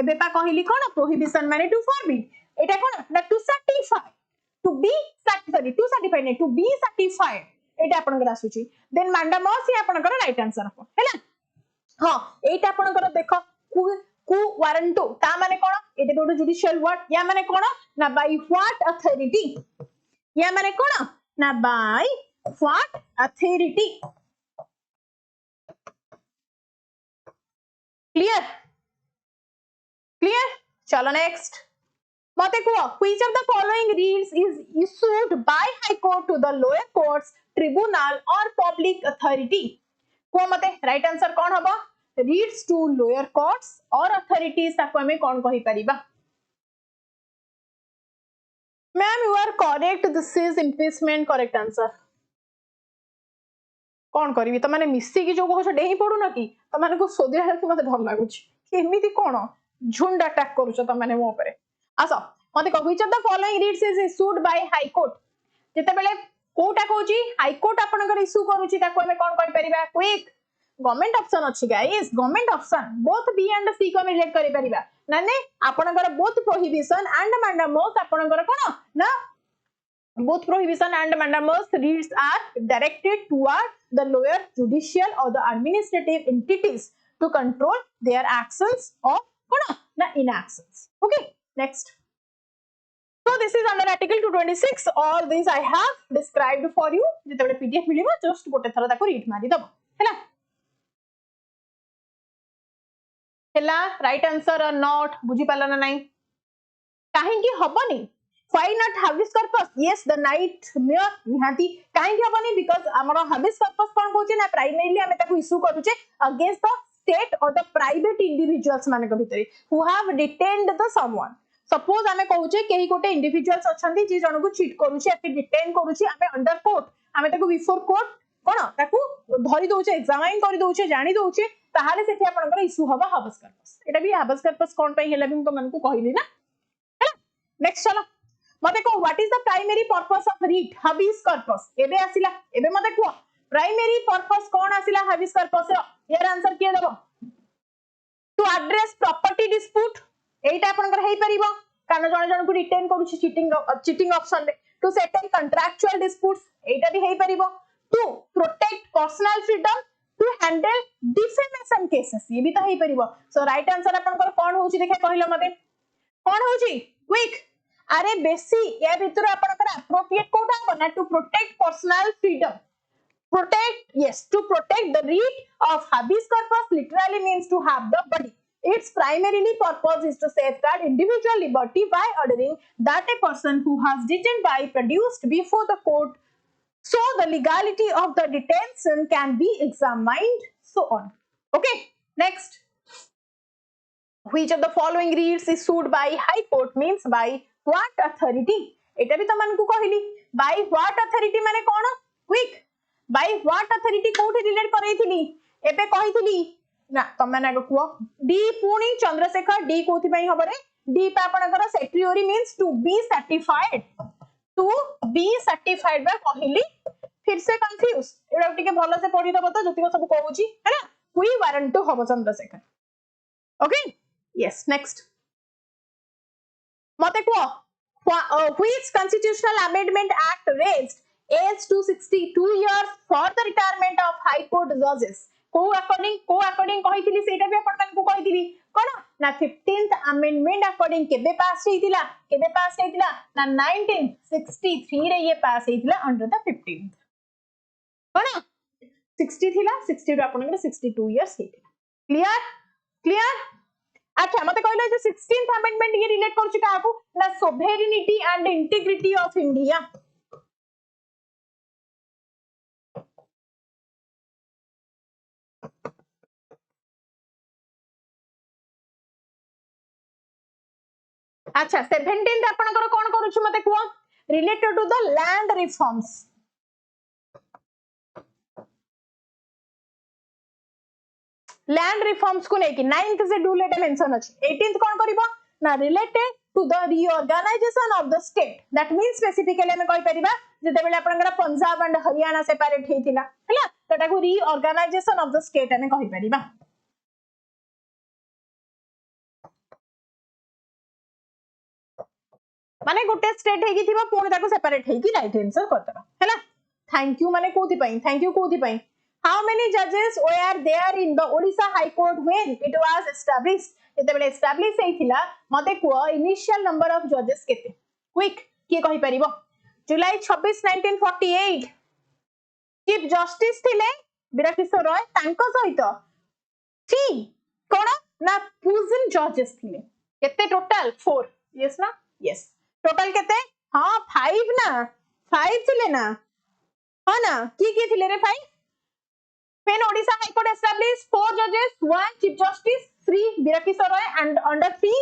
एबे पा कहली कोन prohibition माने to forbid एटा कोन ना to certify to be sorry to certify नहीं टू बी सर्टिफाइड एटा आपनकर आसुची देन मैंडामस ये आपनकर राइट आंसर हो हैला हां एटा आपनकर देखो कु वारंटो ता माने कोन एटा गोटो जुडिशियल वर्ड या माने कोन ना बाय व्हाट अथॉरिटी या माने कोन ना by what authority clear clear चलो नेक्स्ट मते को which of the following reads is issued by high court to the lower courts tribunal or public authority को मते राइट आंसर कोन हबो reads to lower courts or authorities ताको हमें कोन कहि परिबा ma'am you are correct this is impeachment correct answer कोन करबी त माने मिसी की जो कहछ डेही पडु न कि त माने को सोदिया कि मते डर लागुछ एमिति कोन झुंड अटैक करूछ त माने मो ऊपर आसो मते को which of the following reads is issued by high court जेते बेले कोटा कहूची हाई कोर्ट आपनकर इश्यू करूची ताको हमें कोन कहि परिबा क्विक गवर्नमेंट ऑप्शन अछि guys government option both B and C को हमें रिलेट करि परिबा नाने आपनकर बोथ प्रोहिबिशन एंड मैंडामस आपनकर कोन ना both prohibition and mandamus reads are directed toward the lower judicial or the administrative entities to control their actions or na inactions okay next so this is under article 226 all these I have described for you jete bele pdf milibo just gote thara taku read mari dabo hela right answer or not buji pala na nai kahi ki habani why not habeas corpus yes the nightmare निहाती काहे हबनी because हमरो habeas corpus कोन कहूचे ना primarily हमें ताको issue करूचे against the state और the private individuals माने को भितरी who have detained the someone suppose हमें कहूचे केही कोटे इंडिविजुअल्स अछंती जे जण को चीट करूचे या डिटेन करूचे हमें अंडर कोर्ट हमें ताको बिफोर कोर्ट कोन ताको धरि दोचे एग्जामिन करि दोचे जानि दोचे ताहाले सेठी आपनकर इश्यू हबा habeas corpus एटा भी habeas corpus कोन पई हेला भी मन को कहिली ना नेक्स्ट चलो मते को what is the primary purpose of writ habeas corpus एबे आसिला एबे मते को प्राइमरी पर्पस कोन आसिला habeas corpus रो यार आंसर किए देबो टू एड्रेस प्रॉपर्टी डिस्प्यूट एटा आपनकर हेई परिबो कारण जण जण को रिटेन करूची चीटिंग ऑप्शन रे टू सेटल कंट्रैक्चुअल डिस्प्यूट्स एटा भी हेई परिबो to protect personal freedom to handle defamation cases ये भी तो हेई परिबो सो राइट आंसर आपनकर कोन होची देखे कहिलो मते कोन होची क्विक अरे बेसी या भीतर आपनकर एप्रोप्रिएट कोटा बना to protect personal freedom protect yes to protect the writ of habeas corpus literally means to have the body its primarily purpose is to safeguard individual liberty by ordering that a person who has detained by produced before the court so the legality of the detention can be examined so on okay next which of the following reads issued by high court means by what authority eta bhi taman ku कहली by what authority माने कोन quick by what authority कोठी relate करैथिली एबे कहिथिली ना तमे ना को D पुणी Chandrashekhar D कोथि पई हबरे डी पे आपनकर secretary means to be certified बा कहली फिर से कंफ्यूज एडा टिके भलो से पढि दबो त जतिको सब कहूची हैना कुई वारंट हबो चंद्रशेखर ओके यस नेक्स्ट मते को which constitutional amendment act raised age to 62 years for the retirement of high court judges को according कहिथिली सेटा भी अपन को कहिथिली कोन ना 15th amendment according केबे पास हेतिला ना 1963 रे ये पास हेतिला अंडर द 15th कोन 60 थिला 60 रो अपन 62 इयर्स हेतिला क्लियर अच्छा मते कहले जे 16th अमेंडमेंट ये रिलेट करछु काकू ना sovereignty and integrity of India अच्छा 17th आपनकर कोन करछु मते को related to the land reforms land reforms को लेके 9th शेड्यूल एटा मेंशन अछि 18th कोन करबो ना related to the reorganisation of the state that means specifically हम कहि परिबा जते बेले आपनकर पंजाब एंड हरियाणा सेपरेट हेतिला हैला तटा को रीऑर्गेनाइजेशन ऑफ द स्टेट हम कहि परिबा माने गोटे स्टेट हेगी थिबा पुणी ताको सेपरेट हेगी राइट आंसर कर देबा हैला थैंक यू माने कोथि पई थैंक यू कोथि पई how many judges were there in the Odisha High Court when it was established जेतेबेले एस्टैब्लिश हेइथिला मते को इनिशियल नंबर ऑफ जजेस केते क्विक के कहि परिबो जुलाई 26 1948 चीफ जस्टिस थिले वीरकिशोर रॉय तांको सहित 3 कोन ना प्रूजन जजेस थिले केते टोटल 4 यस ना यस टोटल केते हां 5 ना 5 थिले ना हां ना की थिले रे 5 when Odisha High Court established 4 judges 1 chief justice 3 वीरकिशोर Roy and under 3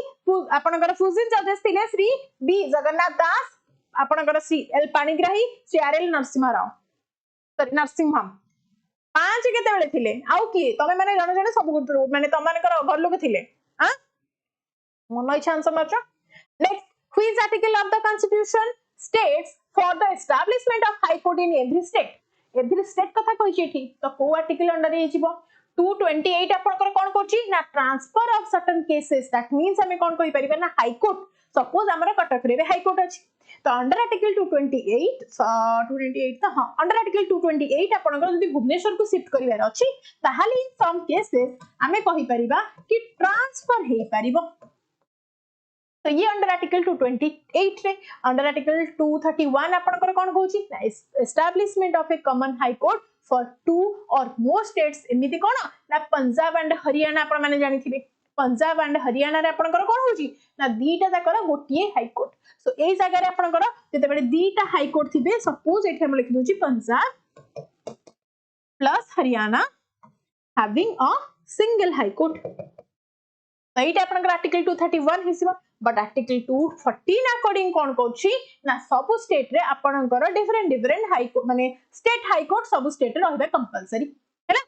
आपनकर प्रूजन जजेस थिले श्री बी जगन्नाथ दास आपनकर C L Panigrahi Shri R L Narasimha Rao sorry Narasimham 5 केते बेले थिले आउ की तमे माने जण जण सब माने तमानकर घर लोक थिले हां मन इच्छा आंसर मारछ next which article of the constitution states for the establishment of high court in every state कथा कहि एठी तो को आर्टिकल अंडर हे जिवो 228 आपनकर कोन करछि ना transfer of certain cases that means हमें कोन कहि परिबे ना हाई कोर्ट सपोज हमर कटक रे हाई कोर्ट अछि तो अंडर आर्टिकल 228 तो हां अंडर आर्टिकल 228 आपनकर जदि भुवनेश्वर को शिफ्ट करिवार अछि ताहाली इन सम केसेस हमें कहि परिबा कि ट्रांसफर हे परिबो तो ये अंडर आर्टिकल 228 रे अंडर आर्टिकल 231 आपनकर कोन कहूची establishment of a common high court for 2 or more states एमिति कोन ना पंजाब एंड हरियाणा आपण माने जानि थिबे पंजाब एंड हरियाणा रे आपनकर कोन होची ना दीटा जाकर गोटिए हाई कोर्ट सो एई जगह रे आपनकर जते बेले दीटा हाई कोर्ट थिबे सपोज एठी हम लिखि दोची Punjab plus Haryana having a single high court तो एटा आपनकर आर्टिकल 231 हिसिबा बट आर्टिकल 214 अकॉर्डिंग कोन कहूची ना सब स्टेट रे आपनकर डिफरेंट हाई कोर्ट माने स्टेट हाई कोर्ट सब स्टेट रे रहबे कंपलसरी हैला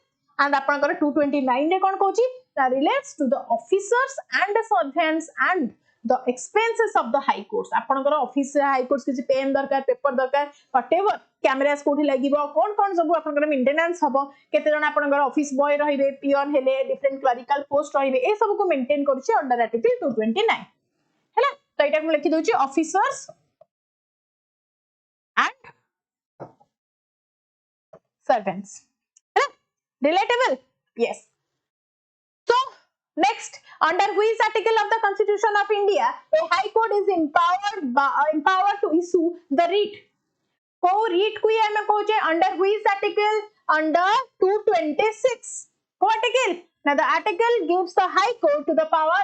एंड आपनकर 229 रे कोन कहूची that relates to the officers and servants and the expenses of the high courts आपनकर ऑफिस हाई कोर्ट्स किछि पेन दरकार पेपर दरकार व्हाटएवर कैमरास कोठी लागिबो कोन सब आपनकर मेंटेनेंस हबो केते जण आपनकर ऑफिस बॉय रहिबे पियन हेले डिफरेंट क्लरिकल पोस्ट रहिबे ए सब को मेंटेन करछि अंडर आर्टिकल 229 हैला तो एटा हम लिखि दोछि ऑफिसर्स एंड सर्वेंट्स हैला relatable yes so next under which article of the constitution of India a high court is empowered to issue the writ को writ को हमें कहूचे under which article under 226 को article now the article gives the high court to the power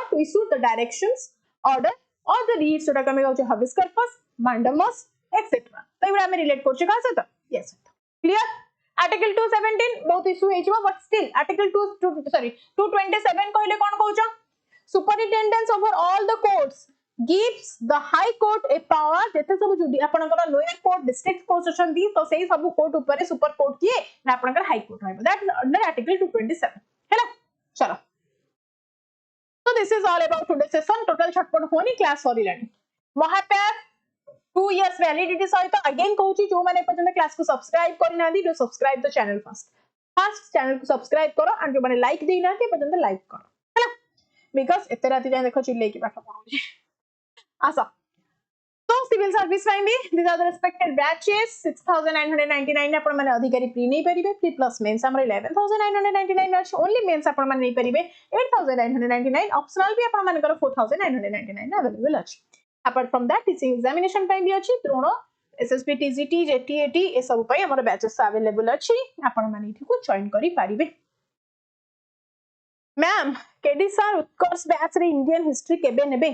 to issue the directions order or the writs जोटा हमें कहूचे habeas corpus mandamus etc तो ये हमें relate करछे का सहित यस क्लियर आर्टिकल 217 बहुत इशू हे छिबो बट स्टिल आर्टिकल 227 कहले कोन कहउछ superintendence over all the courts gives the high court a power जेते सब जुडी आपनकर लोअर कोर्ट डिस्ट्रिक्ट कोर्ट अछंती तो सेही सब कोर्ट ऊपर सुपर कोर्ट किए ना आपनकर हाई कोर्ट रहबो दैट अंडर आर्टिकल 227 हैला चलो तो this is all about today session total छटपट होनी क्लास सरीलानी महाप्यार 2 years validity सहित अगेन कहूची जो माने पर्यंत क्लास को सब्सक्राइब करि नादी do subscribe the channel first channel को सब्सक्राइब करो एंड जो माने लाइक देई नादी पर्यंत लाइक करो हैला बिकॉज़ एते राती जाय देखो चिल्ले की पाठ पढौची आसा तो सिविल सर्विस में भी this are the respected batches 6999 आपण माने अधिकारी प्री नहीं परिबे प्री प्लस मेंस हमर 11999 अछि ओनली मेंस आपण माने नहीं परिबे 8999 ऑप्शनल भी आपण माने कर 4999 अवेलेबल अछि apart from that teaching examination ପାଇଁ भी अछि द्रोण एसएसबी टीजीटी जेटीएटी ए सब पई हमर बैचेस अवेलेबल अछि आपण माने इठी को जॉइन करि पारिबे मैम केडी सर उत्कर्ष बैच रे इंडियन हिस्ट्री केबे नेबे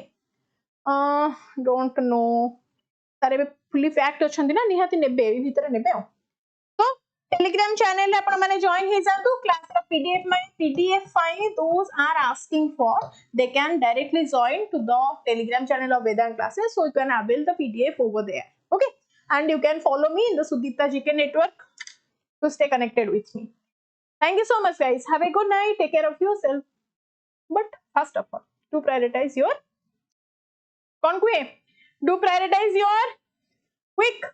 डोंट नो तारे फुली फैक्ट अछंती ना निहाती नेबे भीतर नेबे तो टेलीग्राम चैनल रे आपण माने जॉइन हे जातु क्लास रा PDF file those are asking for they can directly join to the telegram channel of Vedant classes so you can avail the pdf over there okay and you can follow me in the Odisha GK network to stay connected with me thank you so much guys have a good night take care of yourself but first of all do prioritize your do prioritize your quick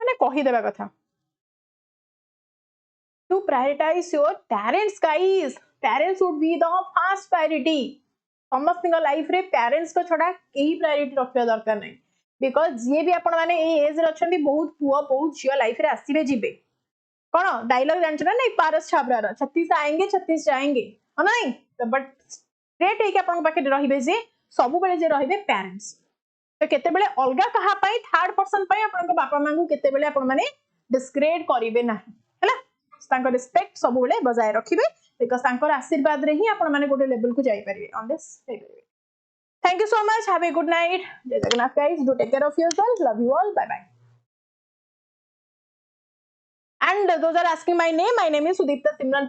माने कहि देबा कथा to prioritize your parents guys parents would be the first priority समस्त life रे parents को छड़ा कहीं priority रखा दरकार नहीं बिकॉज जी भी आपण मैंने एज रे अच्छा बहुत पुआ बहुत झील लाइफ रे आसवे जीवे कौन डायलॉग जानते ना नहीं पारस छाबरार 36 आएंगे 36 जाएंगे हाँ नहीं बट स्ट्रेट है पाखे रे जे सब बेले जे रे पेरेंट्स तो केते बेले अलगा कहा पाई थर्ड पर्सन पाई आपन बापा मां को केते बेले आपण माने डिस्क्रेड करिवे नाही हैला तांको रिस्पेक्ट सब बेले बजाय रखिबे बिकॉज तांकर आशीर्वाद रे ही आपण माने गोटे लेवल को जाई परिबे ऑन दिस जाई परिबे thank you so much have a good night जय Jagannath guys do take care of yourself love you all bye bye and those are asking my name is Sudipta Simran